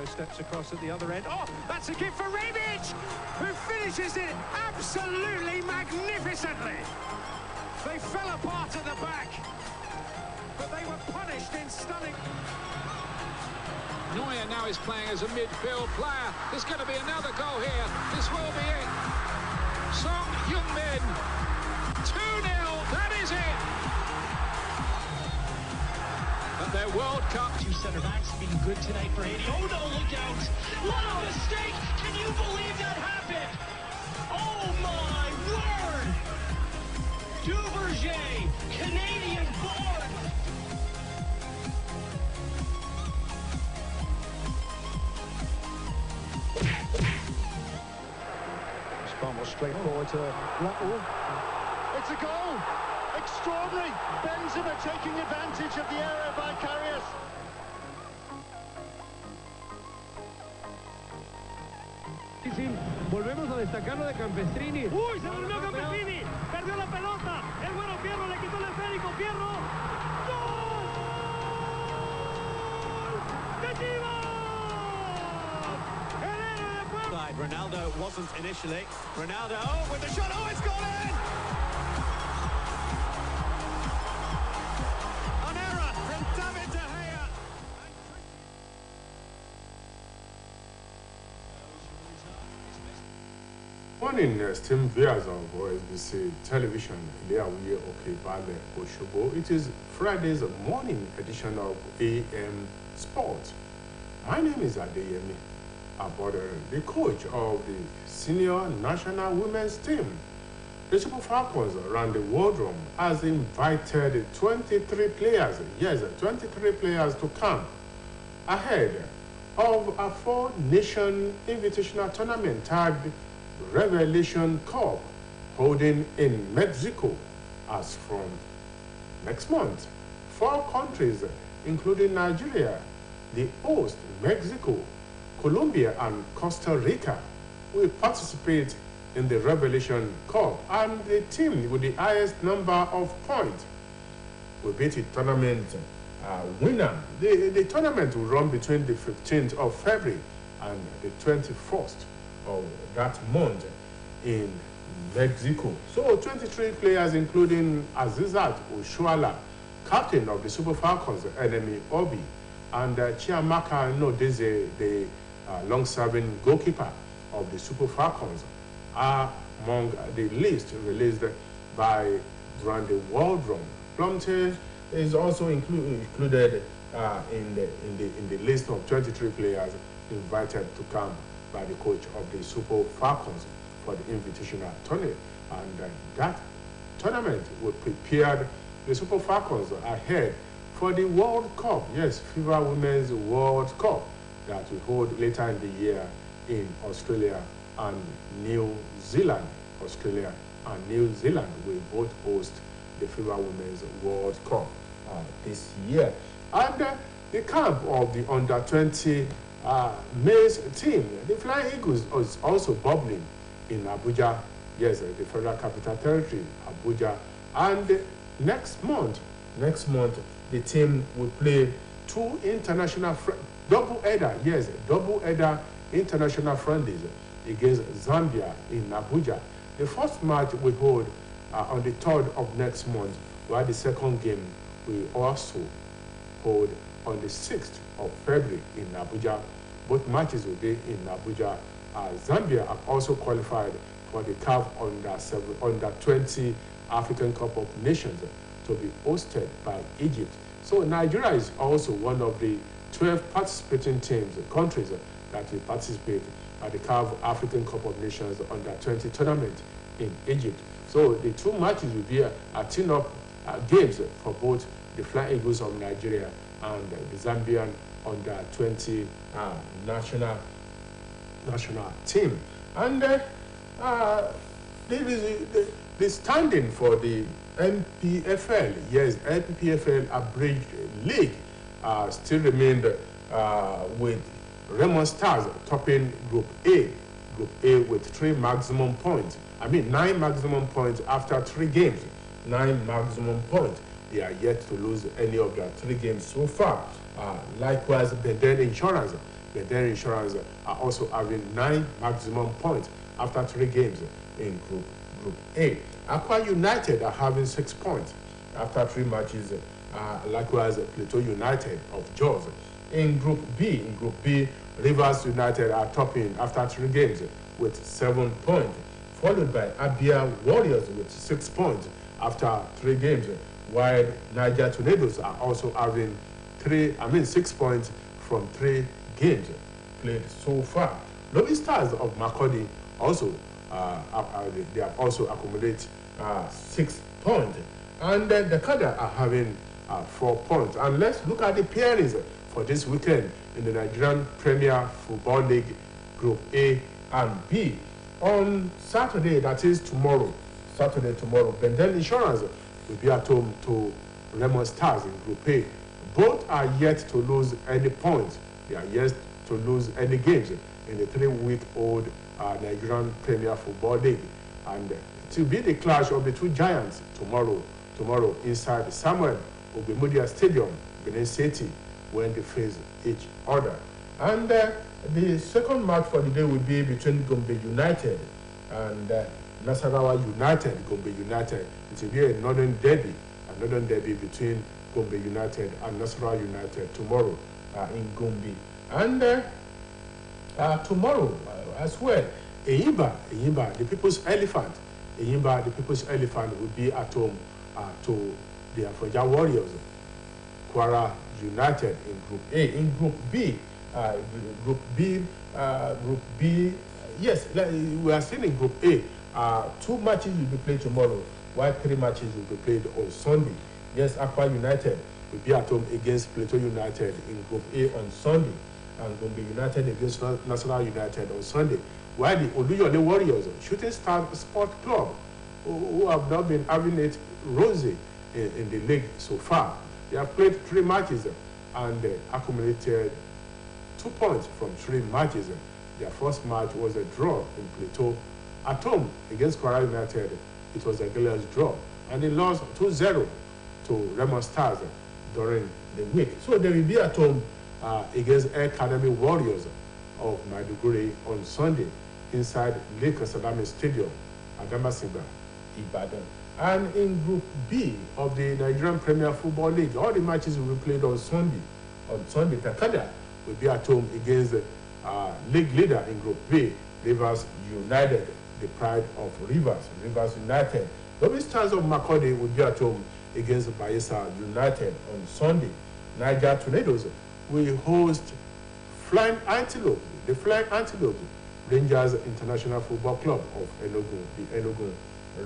Steps across at the other end. Oh, that's a gift for Rebic, who finishes it absolutely magnificently. They fell apart at the back, but they were punished in stunning. Neuer now is playing as a midfield player. There's going to be another goal here. This will be it. Song Heung-min, 2-0, that is it. Their World Cup. Two centre-backs being good tonight for Haiti. Oh no, look out! What a mistake! Can you believe that happened? Oh my word! Duverger, Canadian born! Almost straight forward to Blackpool. It's a goal! Extraordinary! Benzema taking advantage of the error by Karius. Volvemos a destacar lo de Campestrini. ¡Uy, se volvió Campestrini! ¡Perdió la pelota! El bueno Fierro le quitó el esférico. Fierro. ¡Gol! ¡De Chivas! ¡El héroe de Puebla! Ronaldo wasn't initially. Ronaldo, oh, with the shot. Oh, it's gone in! An error from David De Gea. Morning, esteemed viewers of OSBC television. It is Friday's morning edition of AM Sport. My name is Adeyemi Abodere, the coach of the senior national women's team. The Super Falcons around the World Room has invited 23 players, yes, 23 players to camp ahead of a four-nation invitational tournament tagged Revelation Cup holding in Mexico as from next month. 4 countries, including Nigeria, the host Mexico, Colombia, and Costa Rica, will participate in the Revelation Cup, and the team with the highest number of points will be the tournament winner. The tournament will run between the 15th of February and the 21st of that month in Mexico. So 23 players, including Azizat Oshuala, captain of the Super Falcons, Enemy Obi, and Chiamaka Nodeze, the long-serving goalkeeper of the Super Falcons, are among the list released by Brandy Waldron. Plumte is also included in the list of 23 players invited to camp by the coach of the Super Falcons for the Invitational Tournament. And that tournament will prepare the Super Falcons ahead for the World Cup. Yes, FIFA Women's World Cup that will hold later in the year in Australia and New Zealand. Australia and New Zealand will both host the FIFA Women's World Cup this year. And the camp of the under-20 maize team, the Flying Eagles, is also bubbling in Abuja. Yes, the Federal Capital Territory, Abuja. And next month, the team will play two international double-header international friendlies against Zambia in Abuja. The first match will hold on the 3rd of next month, while the second game will also hold on the 6th of February in Abuja. Both matches will be in Abuja. Zambia have also qualified for the CAF under-20 African Cup of Nations to be hosted by Egypt. So Nigeria is also one of the 12 participating countries that will participate at the CAF African Cup of Nations under-20 tournament in Egypt. So the two matches will be a team-up games for both the Flying Eagles of Nigeria and the Zambian under-20 national team. And the standing for the MPFL, yes, MPFL abridged league still remained with Raymond Stars topping Group A with 9 maximum points after 3 games. 9 maximum points. They are yet to lose any of their 3 games so far. Likewise, Benden Insurance are also having 9 maximum points after 3 games in Group A. Aqua United are having 6 points after 3 matches. Likewise, Plateau United of Jos. In Group B, Rivers United are topping after 3 games with 7 points, followed by Abia Warriors with 6 points after 3 games, while Niger Tornadoes are also having 6 points from 3 games played so far. Lobby Stars of Makurdi also they have also accumulated 6 points, and the Kada are having 4 points. And let's look at the pairings for this weekend in the Nigerian Premier Football League Group A and B. On Saturday, that is tomorrow, Benden Insurance will be at home to Raymond Stars in Group A. Both are yet to lose any points. They are yet to lose any games in the 3-week-old Nigerian Premier Football League. And it will be the clash of the two giants tomorrow inside Samuel Ogbemudia Stadium, Benin City, when they face each other. And the second match for the day will be between Gombe United and Nasarawa United. Gombe United. It will be a northern derby between Gombe United and Nasarawa United tomorrow in Gombe. And tomorrow as well, Eyimba, the People's Elephant. Eyimba, the People's Elephant, will be at home to the Afoja Warriors. Kwara United in Group A. In Group B, yes, we are still in Group A. 2 matches will be played tomorrow, while 3 matches will be played on Sunday. Yes, Aqua United will be at home against Plateau United in Group A on Sunday, and Gombe United against National United on Sunday. While the Oluyole Warriors, Shooting Star Sport Club, who have not been having it rosy in the league so far, they have played 3 matches and accumulated 2 points from 3 matches. Their first match was a draw in Plateau at home against Kwara United. It was a glorious draw, and they lost 2-0 to Raymond Stars during the week. So they will be at home against Academy Warriors of Maiduguri on Sunday inside Lake Salami Stadium, Adamasimba, Ibadan. And in Group B of the Nigerian Premier Football League, all the matches will be played on Sunday. On Sunday, Takada will be at home against the league leader in Group B, Rivers United, the pride of Rivers United. The Stars of Makurdi will be at home against Bayelsa United on Sunday. Niger Tornadoes will host Flying Antelope, the Flying Antelope Rangers International Football Club of Enugu, the Enugu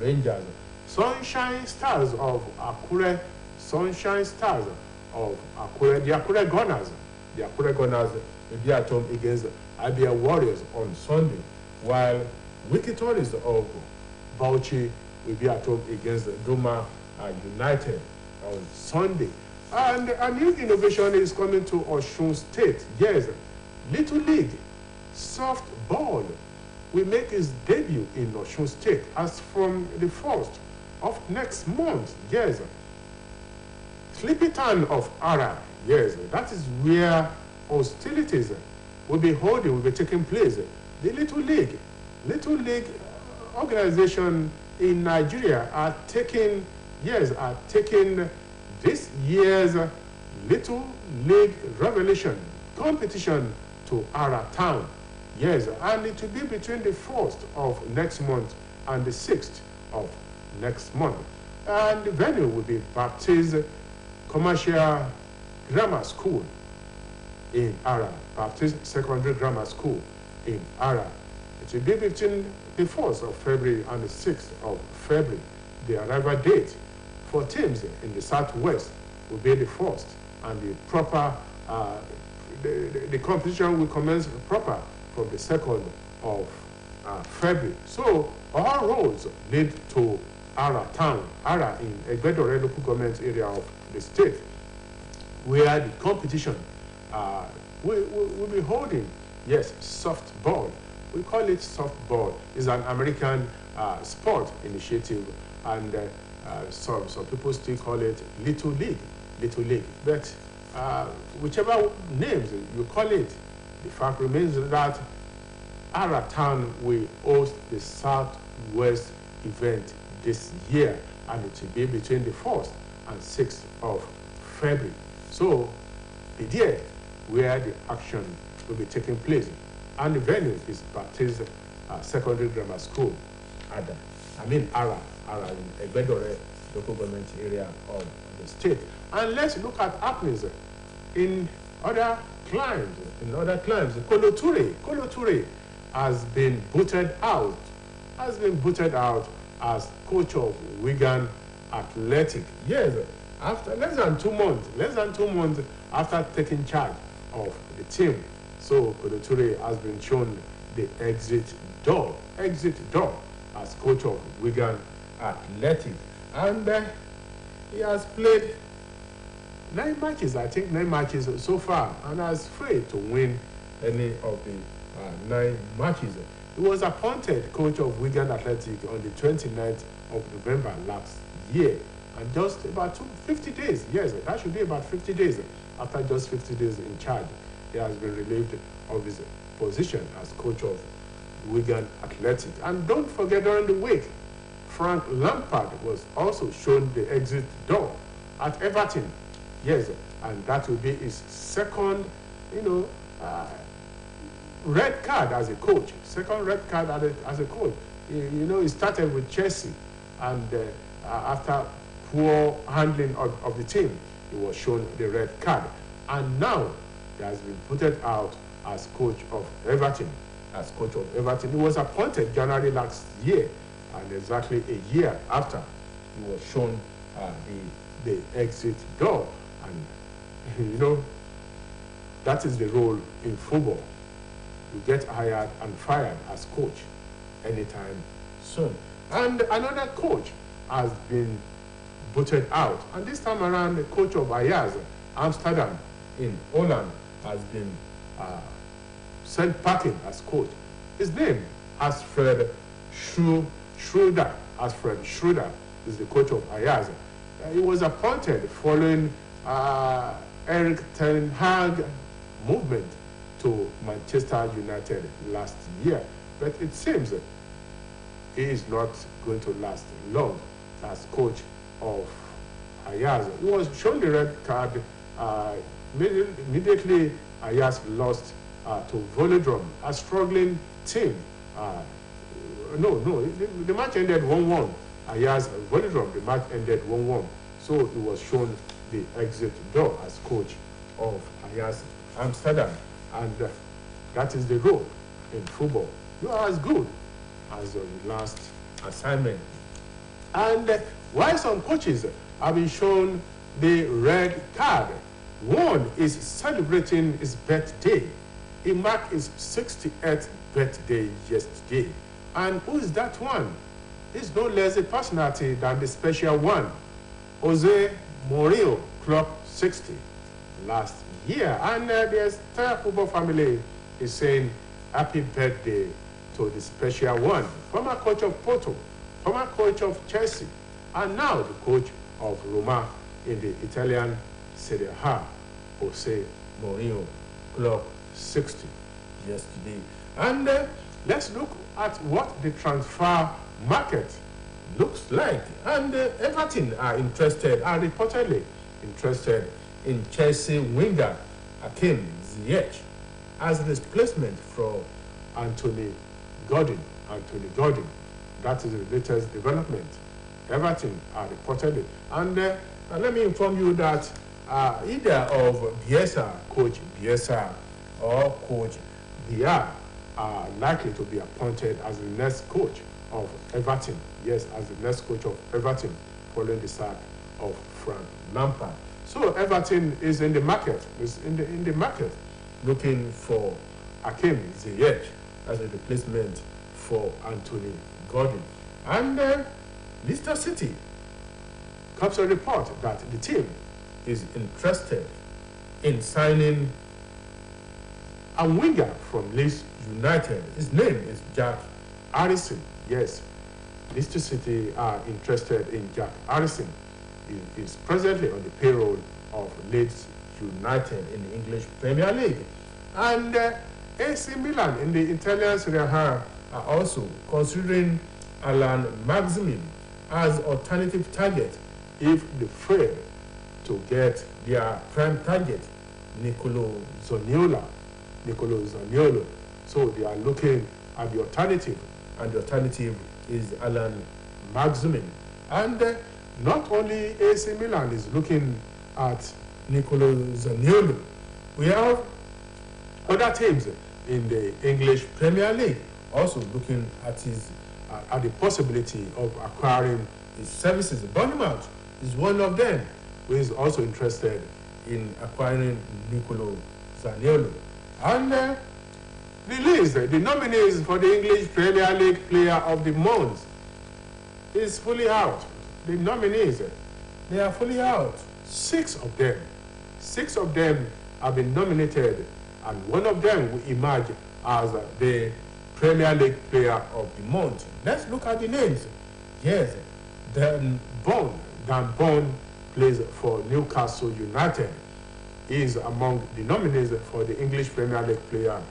Rangers. Sunshine Stars of Akure, Sunshine Stars of Akure, the Akure Gunners will be at home against Abia Warriors on Sunday, while Wiki Tourists of Bauchi will be at home against Doma United on Sunday. And a new innovation is coming to Osun State. Yes, Little League softball will make its debut in Osun State as from the 1st of next month. Yes, Sleepy Town of Ara. Yes, that is where hostilities will be taking place. The Little League organization in Nigeria are taking this year's Little League Revelation competition to Ara Town. Yes, and it will be between the 1st of next month and the 6th of next month. And the venue will be Baptist Commercial Grammar School in Ara, Baptist Secondary Grammar School in Ara. It will be between the 4th of February and the 6th of February. The arrival date for teams in the Southwest will be the 1st, and the proper the competition will commence proper from the 2nd of February. So all roads lead to Ara Town, Ara in Egbedore local government area of the state, where the competition will be holding. Yes, softball. We call it softball. It's an American sport initiative, and some people still call it Little League. But whichever names you call it, the fact remains that Ara Town will host the Southwest event this year, and it will be between the 1st and 6th of February. So the day where the action will be taking place, and the venue is Baptist Secondary Grammar School, Ara in Egbedore local government area of the state. And let's look at happenings in other climes. Kolo Toure has been booted out as coach of Wigan Athletic. Yes, after less than two months after taking charge of the team. So Kolo Toure has been shown the exit door as coach of Wigan Athletic, and he has played 9 matches so far, and has failed to win any of the 9 matches. He was appointed coach of Wigan Athletic on the 29th of November last year, and just about 50 days, yes, that should be about 50 days, after just 50 days in charge, he has been relieved of his position as coach of Wigan Athletic. And don't forget, during the week, Frank Lampard was also shown the exit door at Everton. Yes, and that will be his second, red card as a coach. As a coach. He started with Chelsea, and after poor handling of the team, he was shown the red card. And now he has been put out as coach of Everton. He was appointed January last year, and exactly a year after he was shown the exit door. And that is the role in football. You get hired and fired as coach anytime soon. And another coach has been booted out, and this time around the coach of Ajax Amsterdam in Holland has been sent packing as coach. His name, Alfred Schroeder. Alfred Schroeder is the coach of Ajax. He was appointed following Eric Ten Hag movement to Manchester United last year. But it seems he is not going to last long as coach of Ajax. He was shown the red card immediately. Ajax lost to Volendam, a struggling team. The match ended 1-1. Ajax Volendam, the match ended 1-1. So he was shown the exit door as coach of Ajax Amsterdam. And that is the role in football. You are as good as your last assignment. And while some coaches have been shown the red card, one is celebrating his birthday. He marked his 68th birthday yesterday. And who is that one? He's no less a personality than the special one, Jose Mourinho, clocked 60 last year. And the entire football family is saying happy birthday to the special one. Former coach of Porto, former coach of Chelsea, and now the coach of Roma in the Italian Serie A, Jose Mourinho, clocked 60 yesterday. And let's look at what the transfer market looks like. And Everton are reportedly interested in Chelsea winger Hakim Ziyech as replacement for Anthony Gordon. That is the latest development. Everton are reportedly. And let me inform you that either of Coach Bielsa or Coach Biya are likely to be appointed as the next coach of Everton. Yes, as the next coach of Everton, following the sack of Frank Lampard. So Everton is in the market, in the market, looking for Hakim Ziyech as a replacement for Anthony Gordon. And Leicester City comes a report that the team is interested in signing a winger from Leeds United. His name is Jack Harrison. Yes, Leicester City are interested in Jack Harrison. He is presently on the payroll of Leeds United in the English Premier League. And AC Milan in the Italian Serie A are also considering Alan Maximin as alternative target if they fail to get their prime target, Nicolo Zaniolo. So they are looking at the alternative, and the alternative is Alan Maximin. And not only AC Milan is looking at Nicolo Zaniolo, we have other teams in the English Premier League also looking at the possibility of acquiring his services. Bournemouth is one of them who is also interested in acquiring Nicolo Zaniolo. And the nominees for the English Premier League Player of the Month is fully out. The nominees, they are fully out. Six of them have been nominated, and one of them will emerge as the Premier League Player of the Month. Let's look at the names. Yes, Dan Burn plays for Newcastle United. He is among the nominees for the English Premier League Player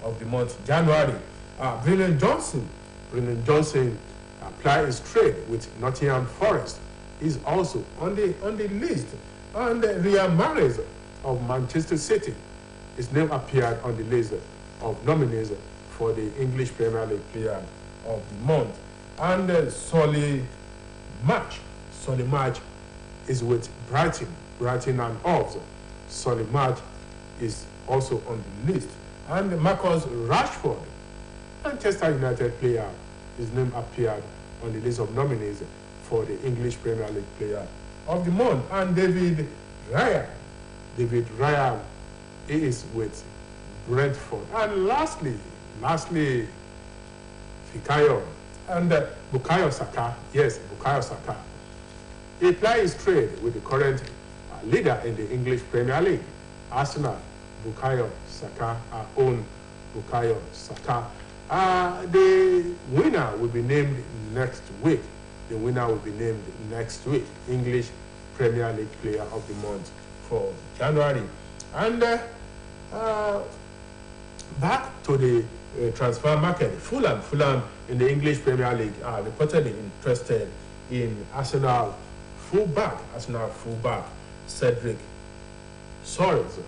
of the Month, January. Brennan Johnson applied his trade with Nottingham Forest. He's also on the list. And Riyad Mahrez of Manchester City, his name appeared on the list of nominees for the English Premier League Player of the Month. And Solly March is with Brighton and Hove. Solly March is also on the list. And Marcus Rashford, Manchester United player, his name appeared on the list of nominees for the English Premier League Player of the Month. And David Raya, he is with Brentford. And lastly, Bukayo Saka. Yes, Bukayo Saka. He applied his trade with the current leader in the English Premier League, Arsenal. Bukayo Saka, our own Bukayo Saka. The winner will be named next week. English Premier League Player of the Month for January. And back to the transfer market. Fulham in the English Premier League are reportedly interested in Arsenal fullback Cedric Soares.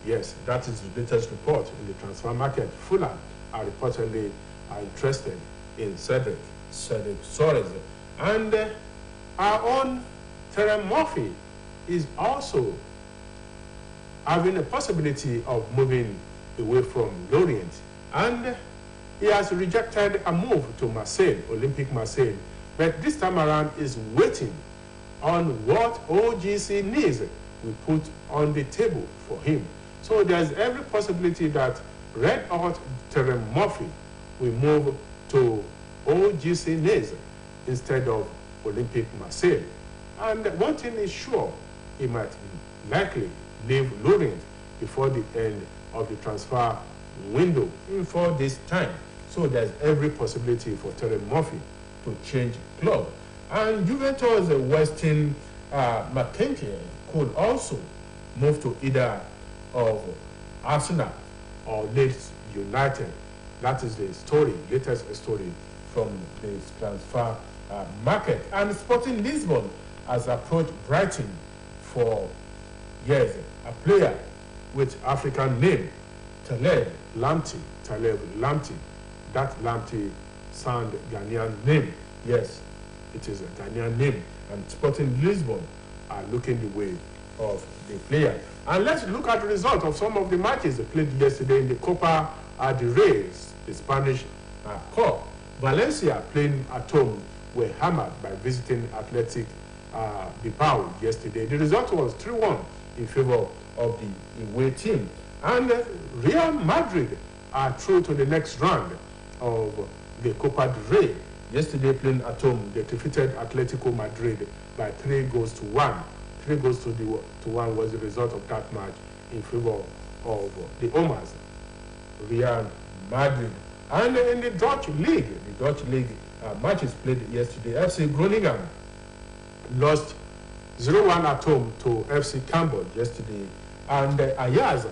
Yes, that is the latest report in the transfer market. Fulham are reportedly interested in Cedric Soares. And our own Terence Murphy is also having a possibility of moving away from Lorient, and he has rejected a move to Marseille, Olympic Marseille, but this time around is waiting on what OGC needs we put on the table for him. So there's every possibility that Red Hot Terence Murphy will move to OGC Nice instead of Olympic Marseille. And one thing is sure, he might likely leave Lorient before the end of the transfer window in 4 days' time. So there's every possibility for Terence Murphy to change club. And Juventus Weston McKenzie could also move to either of Arsenal or Leeds United. That is the story, latest story from the transfer market. And Sporting Lisbon has approached Brighton for, yes, a player with African name, Taleb Lamti. That Lamti sound Ghanaian name. Yes, it is a Ghanaian name. And Sporting Lisbon are looking the way of the player. And let's look at the result of some of the matches played yesterday in the Copa del Rey, the Spanish Cup. Valencia, playing at home, were hammered by visiting Athletic Bilbao yesterday. The result was 3-1 in favor of the away team. And Real Madrid are through to the next round of the Copa del Rey. Yesterday, playing at home, they defeated Atletico Madrid by 3-1. 3-1 was the result of that match in favor of the Omas, Real Madrid. And in the Dutch League, matches played yesterday. FC Groningen lost 0-1 at home to FC Cambuur yesterday. And Ajax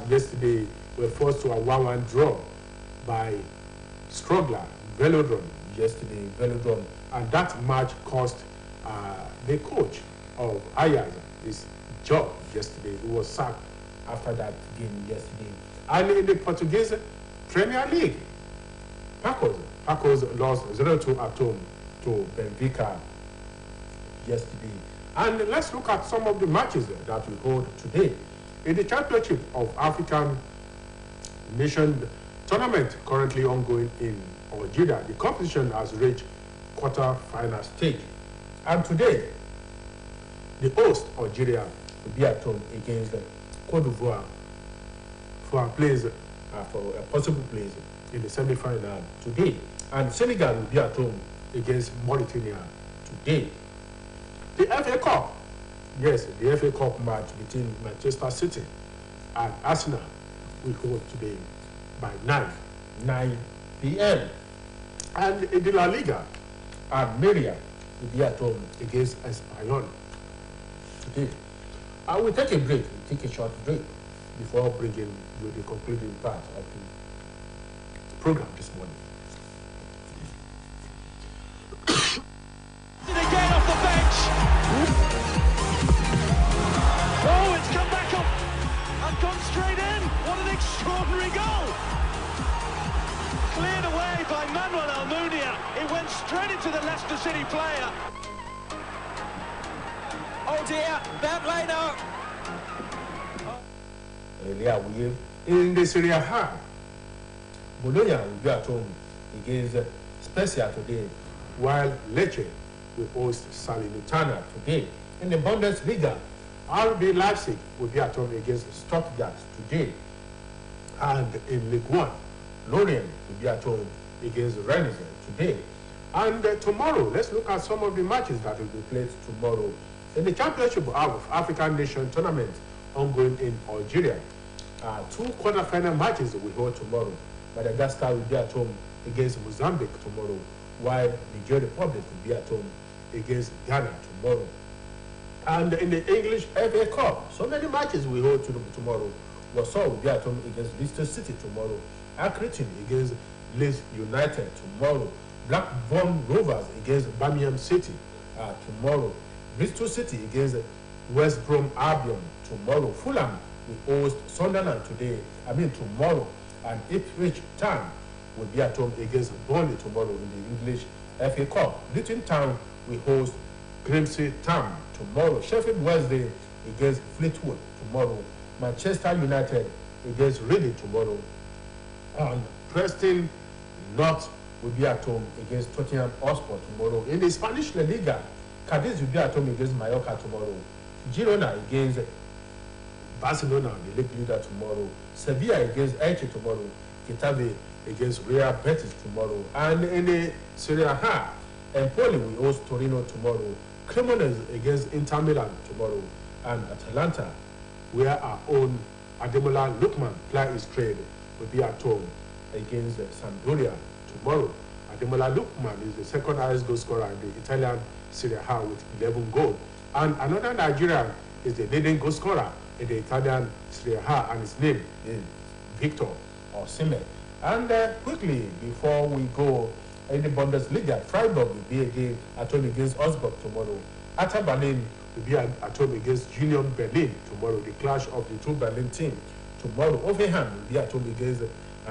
yesterday were forced to a 1-1 draw by Struggler Velodrome yesterday. And that match cost the coach of Ajax his job yesterday. He was sacked after that game yesterday. And in the Portuguese Premier League, Pacos lost 0-2 at home to Benfica yesterday. And let's look at some of the matches that we hold today. In the Championship of African Nation tournament currently ongoing in Algeria, the competition has reached quarter-final stage. And today, the host, Algeria, will be at home against Cote d'Ivoire for a possible place in the semi-final today. And Senegal will be at home against Mauritania today. The FA Cup, yes, the FA Cup match between Manchester City and Arsenal will hold today by 9 p.m. And in the La Liga, Almeria will be at home against Espanyol today. I will take a break, take a short break before bringing you the concluding part of the program this morning. Again off the bench. Oh, it's come back up and gone straight in. What an extraordinary goal. Cleared away by Manuel Almunia. It went straight into the Leicester City player. Oh dear, that later. In the Serie A, Bologna will be at home against Spezia today, while Lecce will host Salernitana today. In the Bundesliga, RB Leipzig will be at home against Stuttgart today. And in Ligue 1, Lorient will be at home against Rennes today. And tomorrow, let's look at some of the matches that will be played tomorrow. In the Championship of African Nation tournament ongoing in Algeria, 2 quarter-final matches will hold tomorrow. Madagascar will be at home against Mozambique tomorrow, while Niger Republic will be at home against Ghana tomorrow. And in the English FA Cup, so many matches will hold tomorrow. Warsaw will be at home against Leicester City tomorrow. Accrington against Leeds United tomorrow. Blackburn Rovers against Birmingham City tomorrow. Bristol City against West Brom Albion tomorrow. Fulham will host Sunderland tomorrow. And Ipswich Town will be at home against Burnley tomorrow in the English FA Cup. Luton Town will host Grimsby Town tomorrow. Sheffield Wednesday against Fleetwood tomorrow. Manchester United against Reading tomorrow. And Preston North will be at home against Tottenham Hotspur tomorrow. In the Spanish La Liga, Cadiz will be at home against Mallorca tomorrow. Girona against Barcelona, the league leader, tomorrow. Sevilla against Elche tomorrow. Getafe against Real Betis tomorrow. And in the Serie A, Empoli will host Torino tomorrow. Cremonese against Inter Milan tomorrow. And Atalanta, where our own Ademola Lookman ply his trade, will be at home against Sampdoria tomorrow. Ademola Lookman is the second highest goal scorer in the Italian Serie A with 11 goals. And another Nigerian is the leading goal scorer in the Italian Serie A, and his name is Victor Osimhen. And quickly, before we go, in the Bundesliga, Freiburg will be again at home against Augsburg tomorrow. Hertha Berlin will be at home against Union Berlin tomorrow, the clash of the two Berlin teams. Tomorrow, Hoffenheim will be at home against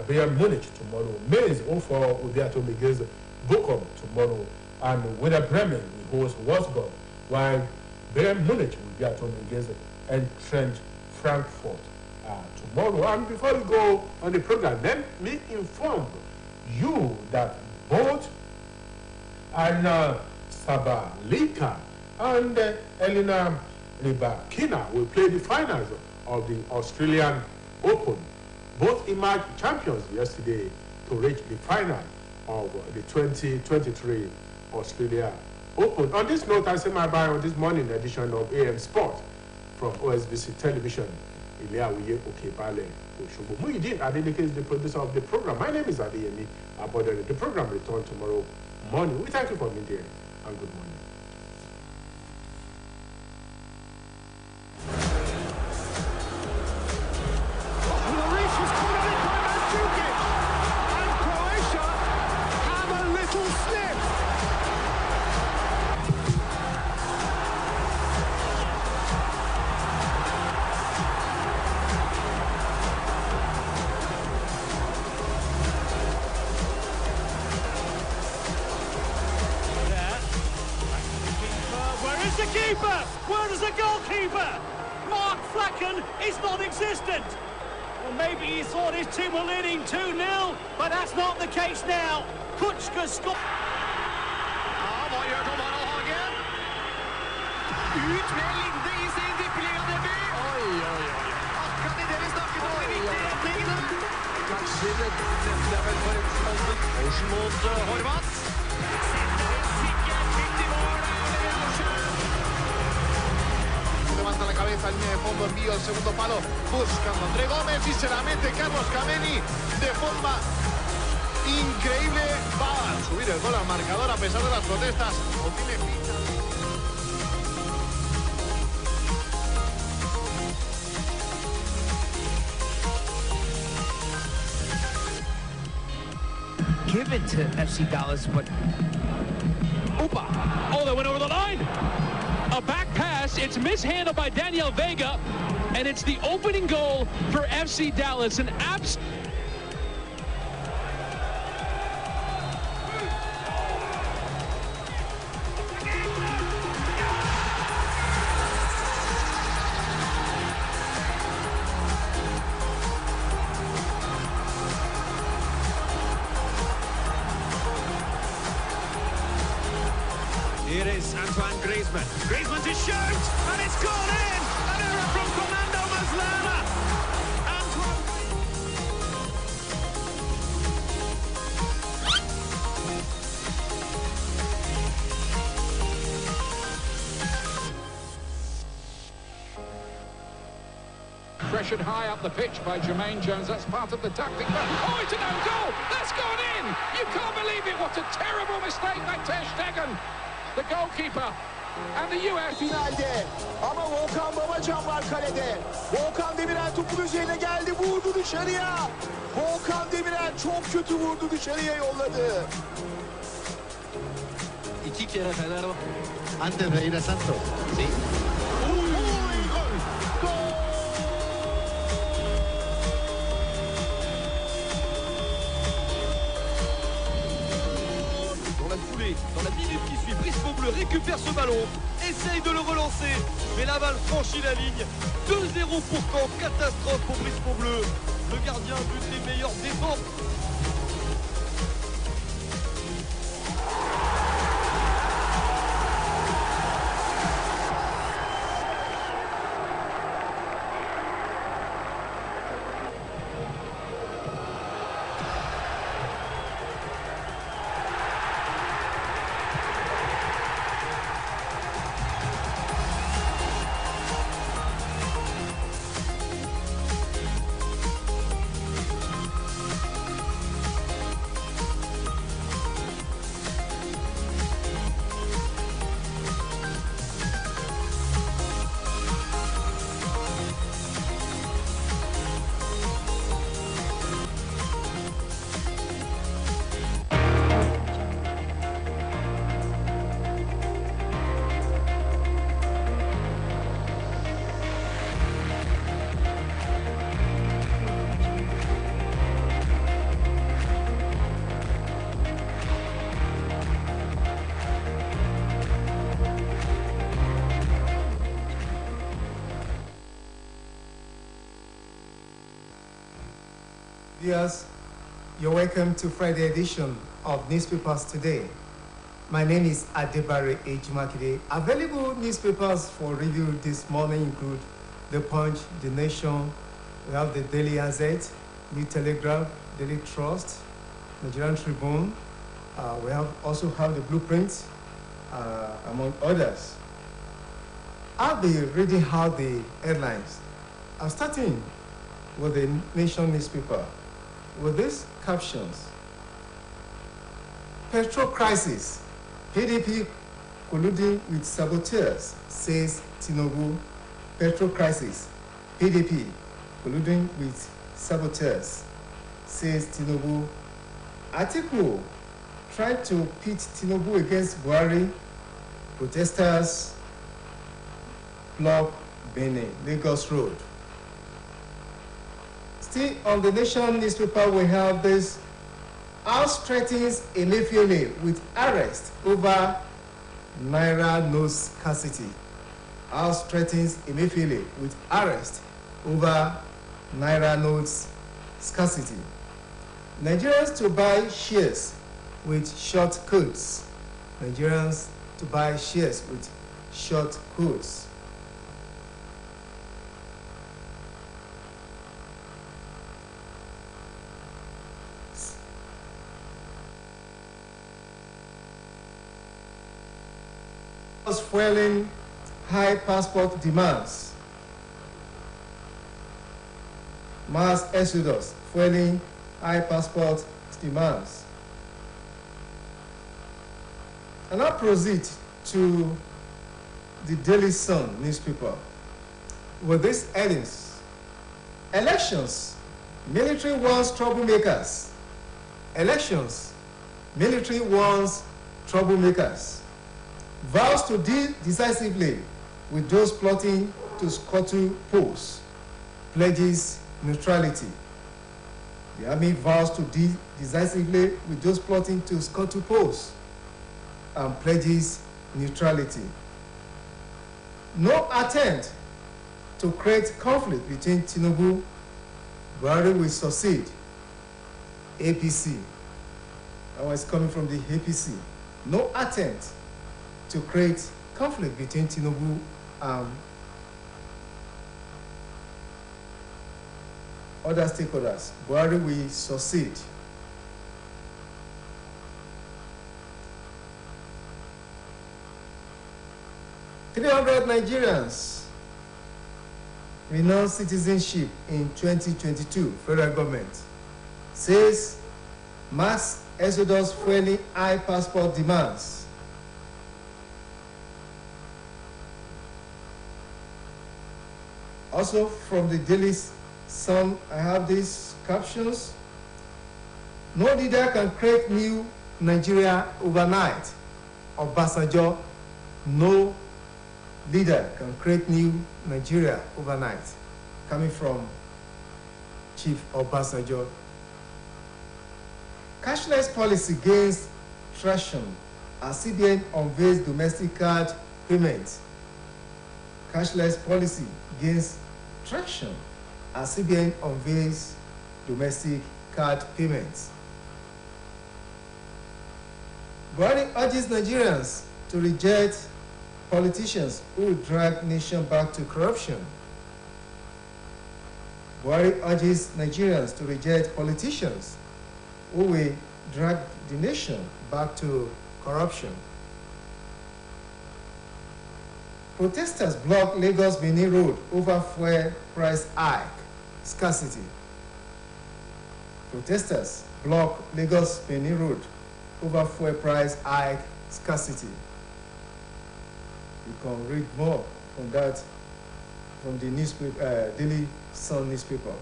Bayern Munich tomorrow. Mainz 04 will be at home against Bochum tomorrow. And Werder Bremen will host Wolfsburg, while Bayern Munich will be at home against Eintracht Frankfurt tomorrow. And before we go on the program, let me inform you that both Sabalenka and Elena Rybakina will play the finals of the Australian Open. Both emerged champions yesterday to reach the final of the 2023 Australia Open. On this note, I say my bye on this morning edition of AM Sport from OSBC Television. Ilyawiye Okebale Oshobo. Muhyiddin Adeleke is the producer of the program. My name is Adeyemi Abodere. The program returns tomorrow morning. We thank you for being there and good morning. Where is the goalkeeper? Mark Flacken is non-existent. Well, maybe he thought his team were leading 2-0, but that's not the case now. Kutschka scored. Hva gjør Tom Harald Hagen? Ut med Linde i sin tippeligadebut. Oi. Akkurat i det vi snakket om, de viktige retningene. Kanskje dette er vel for et standard. Ocean mot Horvath. Sitter sikkert midt i mål. Levanta la cabeza en línea de fondo, envío el segundo palo, buscando André Gómez y se la mete Carlos Kameni de forma increíble. Va a subir el gol al marcador a pesar de las protestas. O tiene pinta. Give it to FC Dallas, but Upa! Oh, they went over the line! A back pass, it's mishandled by Daniel Vega, and it's the opening goal for FC Dallas. An Here is Antoine Griezmann. Griezmann to shoot, and it's gone in! An error from Fernando Maslana. Pressured high up the pitch by Jermaine Jones. That's part of the tactic. Oh, it's an own goal! That's gone in! You can't believe it! What a terrible mistake by Ter Stegen, the goalkeeper. And the US finalde. Ama Volkan Babacan var kalede. Volkan Demirel topun üzerine geldi, vurdu dışarıya. Volkan Demirel çok kötü vurdu, dışarıya yolladı. İki kere Fenerbahçe. Ante Reina Santos. Sí. Dans la minute qui suit, Brice Fogou Bleus récupère ce ballon, essaye de le relancer, mais la balle franchit la ligne. 2-0 pour Caen, catastrophe pour Briscoe Bleu. Le gardien d'une des meilleures défenses. Viewers, you're welcome to Friday edition of Newspapers Today. My name is Adebare Ejimakide. Available newspapers for review this morning include The Punch, The Nation, we have the Daily Gazette, New Telegraph, Daily Trust, Nigerian Tribune, we also have the Blueprint, among others. I'll be reading out the headlines. I'm starting with the Nation newspaper with these captions. Petrol crisis, PDP colluding with saboteurs, says Tinubu. Petrol crisis, PDP colluding with saboteurs, says Tinubu. Atiku tried to pit Tinubu against Buhari. Protesters block Benin, Lagos Road. Still on the Nation newspaper, we have this. House threatens Emefiele with arrest over Naira note scarcity. House threatens Emefiele with arrest over Naira notes scarcity. Nigerians to buy shares with short codes. Nigerians to buy shares with short codes. Fueling high passport demands. Mass exodus fueling high passport demands. And now proceed to the Daily Sun newspaper with these headings. Elections, military warns troublemakers. Elections, military warns troublemakers. Vows to deal decisively with those plotting to scuttle polls. Pledges neutrality. The army vows to deal decisively with those plotting to scuttle polls and pledges neutrality. No attempt to create conflict between Tinubu, Buhari will succeed. APC. That was coming from the APC. No attempt to create conflict between Tinubu and other stakeholders. Buhari will succeed. "300 Nigerians renounce citizenship in 2022, federal government," says mass exodus fueling high passport demands. Also from the Daily Sun, I have these captions. "No leader can create new Nigeria overnight." Obasanjo, no leader can create new Nigeria overnight. Coming from Chief Obasanjo. Cashless policy gains traction as CBN unveils domestic card payment. Cashless policy gains traction as CBN unveils domestic card payments. Buhari urges Nigerians to reject politicians who drag nation back to corruption. Buhari urges Nigerians to reject politicians who will drag the nation back to corruption. Protesters block Lagos-Benin Road over fuel price hike, scarcity. Protesters block Lagos-Benin Road over fuel price hike, scarcity. You can read more from that from the newspaper, Daily Sun newspaper.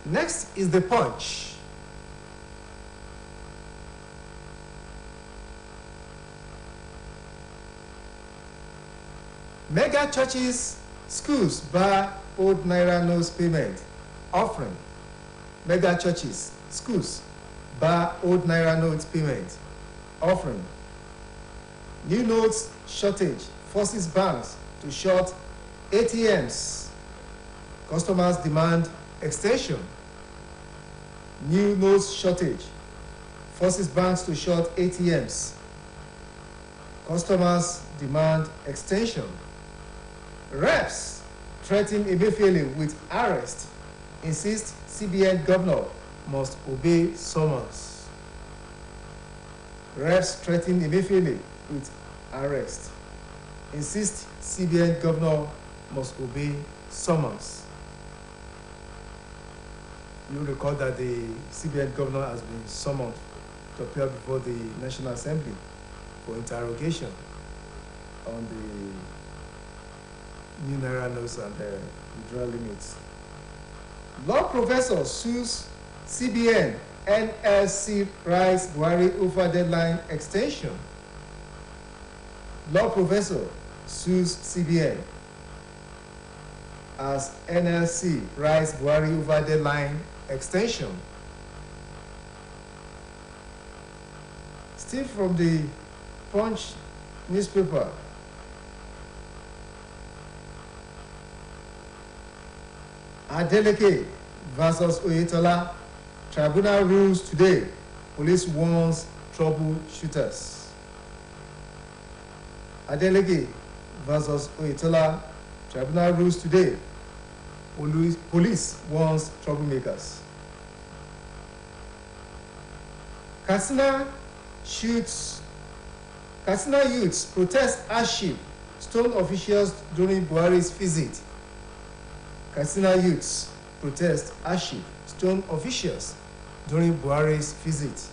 Next is The Punch. Mega churches, schools bar old Naira notes payment offering. Mega churches, schools bar old Naira notes payment offering. New notes shortage forces banks to short ATMs. Customers demand extension. New notes shortage forces banks to short ATMs. Customers demand extension. Reps threaten Emefiele with arrest, insist CBN governor must obey summons. Reps threaten Emefiele with arrest, insist CBN governor must obey summons. You recall that the CBN governor has been summoned to appear before the National Assembly for interrogation on the new Naira notes and the withdrawal limits. Law professor sues CBN, NLC writes Buhari over deadline extension. Law professor sues CBN as NLC writes Buhari over deadline extension. Still from the Punch newspaper. Adeleke versus Oyetola. Tribunal rules today. Police warns troubleshooters. Adeleke versus Oyetola. Tribunal rules today. Police warns troublemakers. Katsina youths protest hardship, stone officials during Buhari's visit. Katsina youths protest hardship, stone officials during Buhari's visit.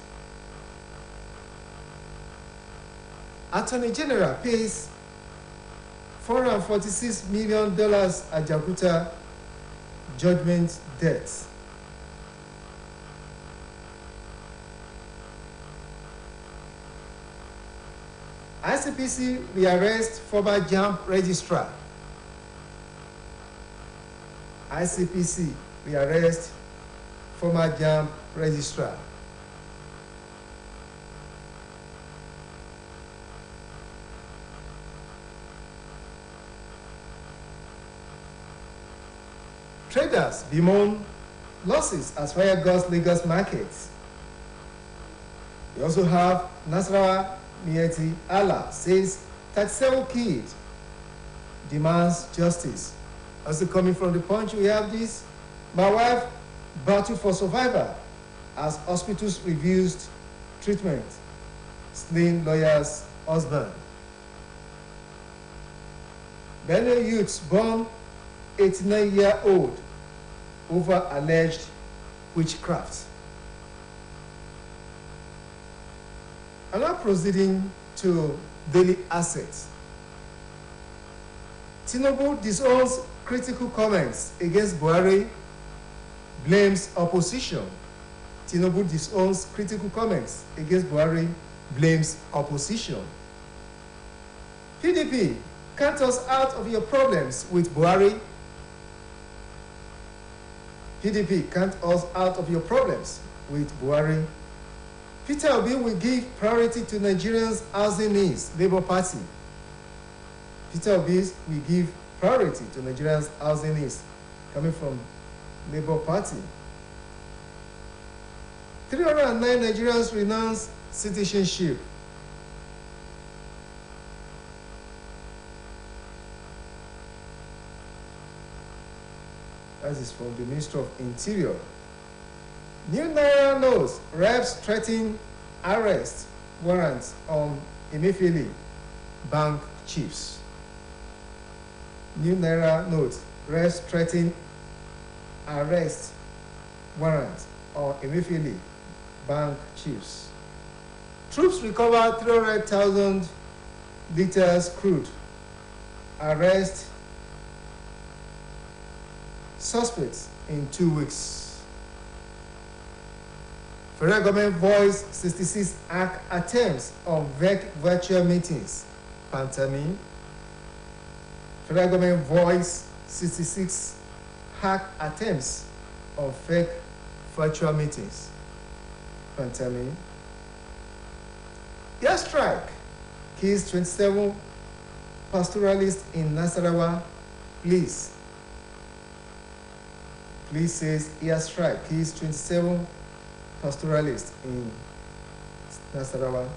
Attorney General pays $446 million Ajakuta judgment debt. ICPC rearrest former JAMB registrar. ICPC rearrest former JAMB registrar. Traders bemoan losses as fire gusts Lagos markets. We also have Nasrawa Mieti Allah says 37 kids demands justice. Also coming from the Punch, we have this. My wife battled for survivor as hospitals refused treatment. Slain lawyer's husband. Benue youths born 89-year-old over alleged witchcraft. I'm now proceeding to daily assets. Tinubu disowns critical comments against Buhari, blames opposition. Tinubu disowns critical comments against Buhari, blames opposition. PDP, count us out of your problems with Buhari. PDP, count us out of your problems with Buhari. Peter Obi will give priority to Nigerians' housing needs, Labour Party. Peter Obi will give priority to Nigerians' housing needs, coming from Labour Party. 309 Nigerians renounce citizenship. That is from the Minister of Interior. New Naira notes, reps threaten arrest warrants on Emefiele bank chiefs. New Naira notes, reps threaten arrest warrants on Emefiele bank chiefs. Troops recover 300,000 liters crude. Arrest suspects in 2 weeks. Federal government voiced 66 hack attempts on virtual meetings. Pantami. Federal government voiced 66 hack attempts on fake virtual meetings. Pantami. Airstrike kills 27 pastoralists in Nasarawa. Police says airstrike kills 27 pastoralists in Nasarawa.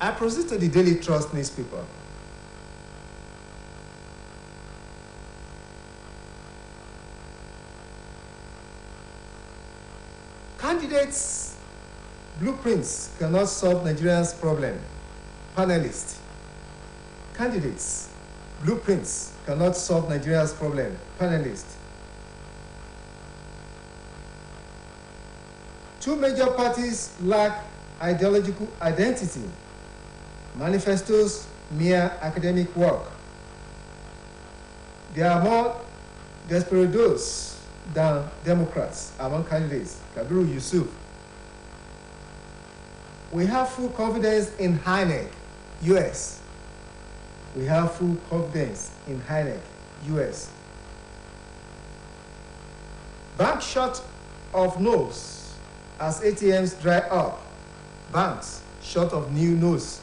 I proceed to the Daily Trust newspaper. Candidates' blueprints cannot solve Nigeria's problem. Panelists. Candidates' blueprints cannot solve Nigeria's problem. Panelists. Two major parties lack ideological identity. Manifestos mere academic work. There are more desperados than Democrats among candidates. Kabiru Yusuf. We have full confidence in INEC, US. We have full confidence in INEC, US. Bank short of notes as ATMs dry up. Banks short of new notes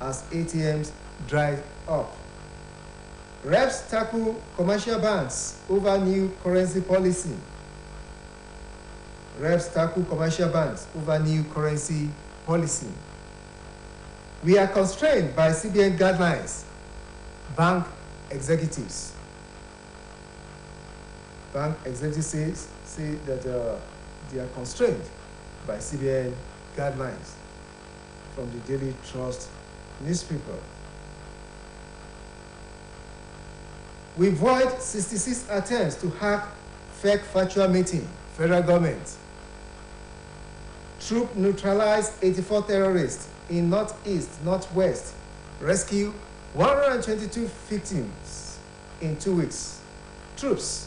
as ATMs dry up. Reps tackle commercial banks over new currency policy. Reps tackle commercial banks over new currency policy. We are constrained by CBN guidelines. Bank executives. Bank executives say that they are constrained by CBN guidelines from the Daily Trust newspaper. We void 66 attempts to hack fake virtual meeting. Federal government. Troop neutralized 84 terrorists in northeast, northwest. Rescue 122 victims in 2 weeks. Troops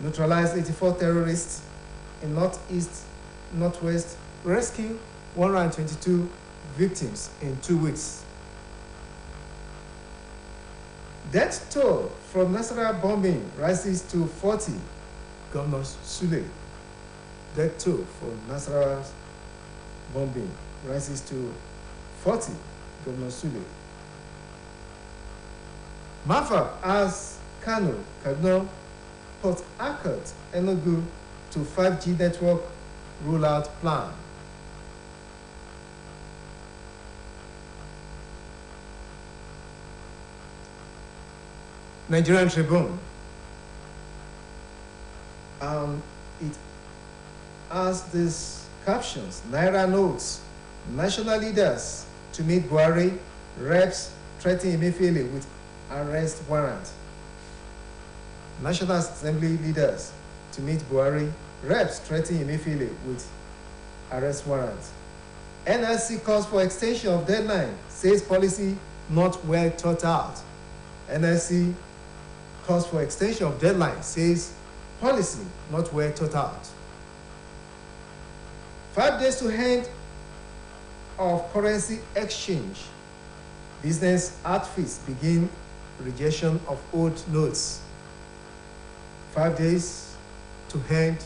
neutralized 84 terrorists in northeast, northwest. Rescue 122 victims in 2 weeks. Death toll from Nasarawa bombing rises to 40. Governor Sule. Death toll from Nasarawa's bombing rises to 40. Governor Sule. Mafa asks Kano, Kaduna, Port Harcourt, Enugu to 5G network rollout plan. Nigerian Tribune. It has these captions: Naira notes, national leaders to meet Buhari, reps threaten Emefiele with arrest warrant. National Assembly leaders to meet Buhari, reps threaten Emefiele with arrest warrant. NLC calls for extension of deadline, says policy not well thought out. NLC calls for extension of deadline, says policy not well thought out. 5 days to end of currency exchange. Business outfits begin rejection of old notes. 5 days to end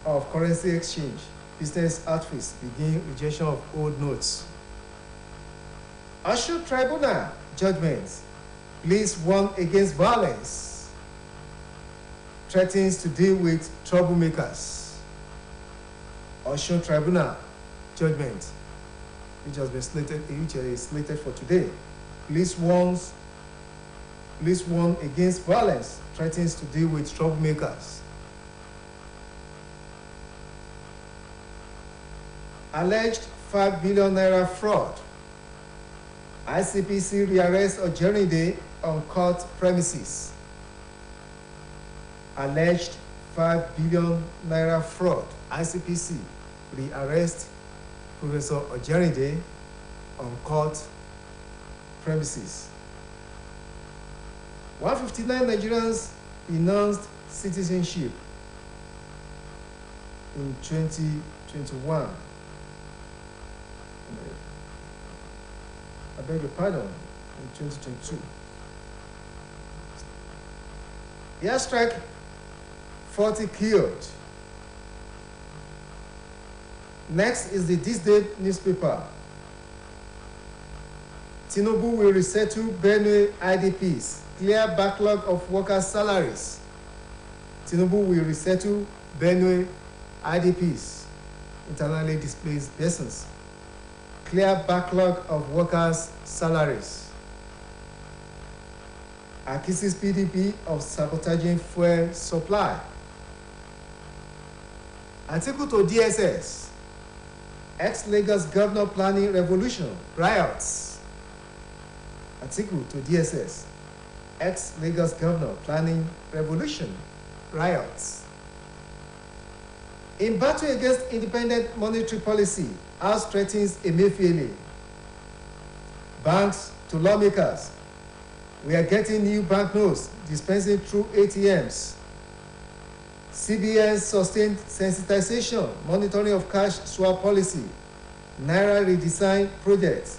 of currency exchange. Business outfits begin rejection of old notes. Osho Tribunal judgment. Police warn against violence. Threatens to deal with troublemakers. Osho Tribunal judgment, which is slated for today. Police warn against violence. Threatens to deal with troublemakers. Alleged 5 billion naira fraud. ICPC rearrest Ojerinde on court premises. Alleged 5 billion naira fraud. ICPC rearrest Professor Ojerinde on court premises. 159 Nigerians renounced citizenship in 2021. I beg your pardon, in 2022. Airstrike, 40 killed. Next is the This Day newspaper. Tinubu will resettle Benue IDPs, clear backlog of workers' salaries. Tinubu will resettle Benue IDPs, internally displaced persons, clear backlog of workers' salaries. Accuses PDP of sabotaging fuel supply. Article to DSS. Ex-Lagos governor planning revolution, riots. Article to DSS. Ex-Lagos governor planning revolution, riots. In battle against independent monetary policy, House threatens Emefiele. Banks to lawmakers. We are getting new banknotes dispensing through ATMs. CBN sustained sensitization, monitoring of cash swap policy, Naira redesign project.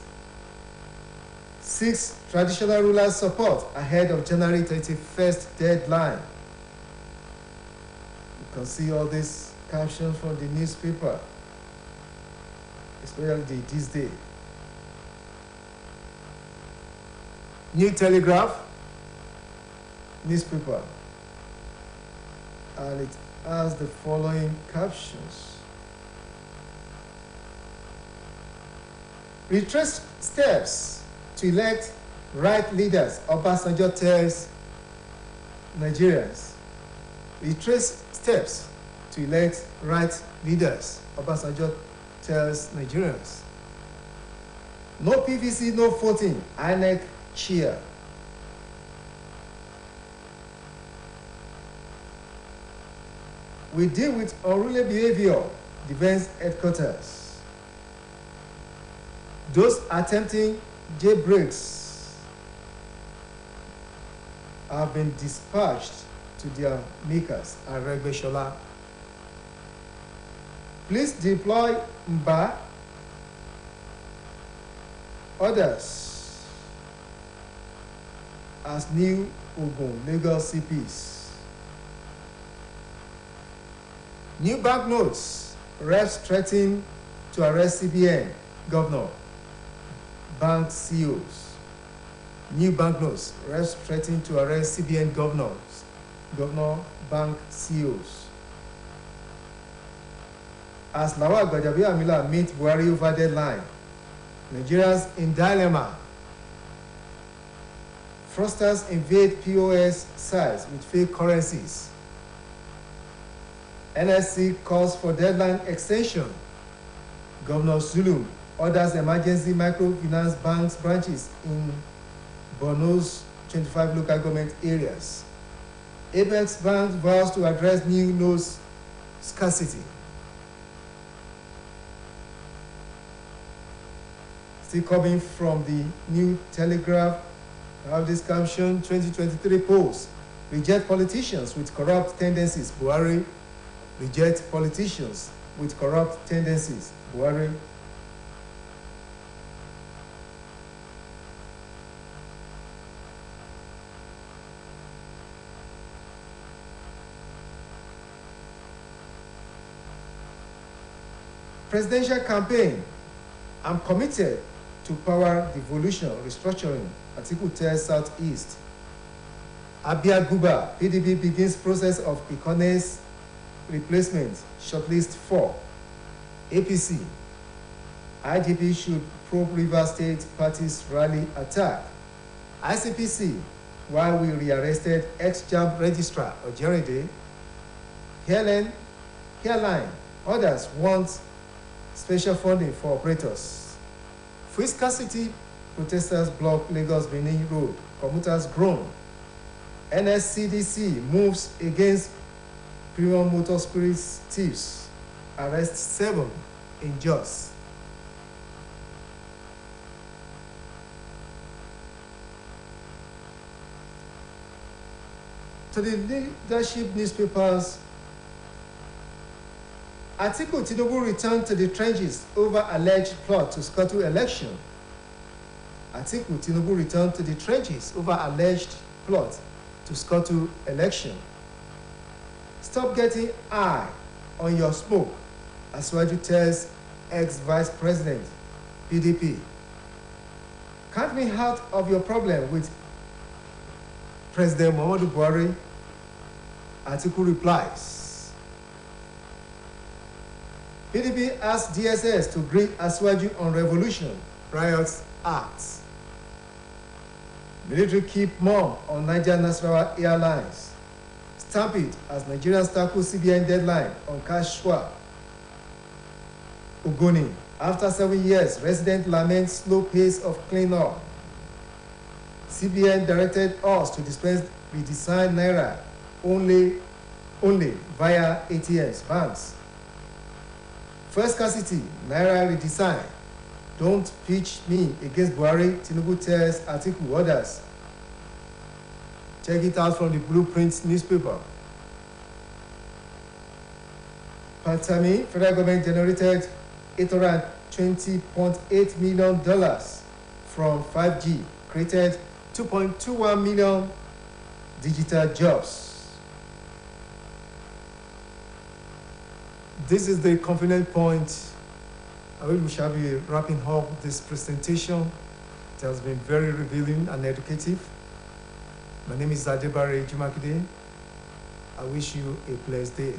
6 traditional rulers support ahead of January 31st deadline. You can see all these captions from the newspaper, especially This Day. New Telegraph newspaper, and it has the following captions. Retrace steps to elect right leaders, Obasanjo tells Nigerians. Retrace steps to elect right leaders, Obasanjo tells Nigerians. No PVC, no voting, INEC cheer. We deal with unruly behavior, defense headquarters. Those attempting jailbreaks have been dispatched to their makers at Regbeshola. Please deploy Mba. Others as new Ogun Lagos CPs. New banknotes, reps threatening to arrest CBN governor, bank CEOs. New banknotes, reps threatening to arrest CBN governor, bank CEOs. As Lawal Gbajabiamila meet Buhari over deadline, Nigerians in dilemma. Fraudsters invade POS sites with fake currencies. NSC calls for deadline extension. Governor Zulum orders emergency microfinance banks branches in Borno's 25 local government areas. Apex Bank vows to address new notes scarcity. Still coming from the New Telegraph, I have this caption, 2023 polls. Reject politicians with corrupt tendencies. Buhari. Reject politicians with corrupt tendencies. Buhari. presidential campaign. I'm committed to power devolution, restructuring, Atiku tells Southeast. Abia Guba, PDP begins process of Ikone's replacement, shortlist 4. APC, IGP should probe River State party's rally attack. ICPC, while we rearrested ex-JAMB registrar Ojerede. Hairline, others want special funding for operators. Free scarcity, protesters block Lagos Benin Road, commuters groan. NSCDC moves against premium motor spirits thieves, arrest 7 in Jos. To the leadership newspapers, Atiku Tinubu returned to the trenches over alleged plot to scuttle election. Atiku Tinubu returned to the trenches over alleged plot to scuttle election. Stop getting high on your smoke, Asiwaju tells ex-vice president, PDP. Count me out of your problem with President Muhammadu Buhari. Atiku replies. PDP asks DSS to brief Asiwaju on revolution, riots, acts. Military keep mum on Niger Nasarawa Airlines. Stampede as Nigerians tackle CBN deadline on cash swap. Ogoni, after 7 years, resident laments slow pace of cleanup. CBN directed us to dispense redesigned Naira only via ATMs, banks. First scarcity, Naira redesign. Don't pitch me against Buhari, Tinubu tells Atiku others. Check it out from the Blueprint newspaper. Pantami, federal government generated $820.8 million from 5G, created 2.21 million digital jobs. This is the convenient point at which we shall be wrapping up this presentation. It has been very revealing and educative. My name is Adebare Jumakide. I wish you a blessed day.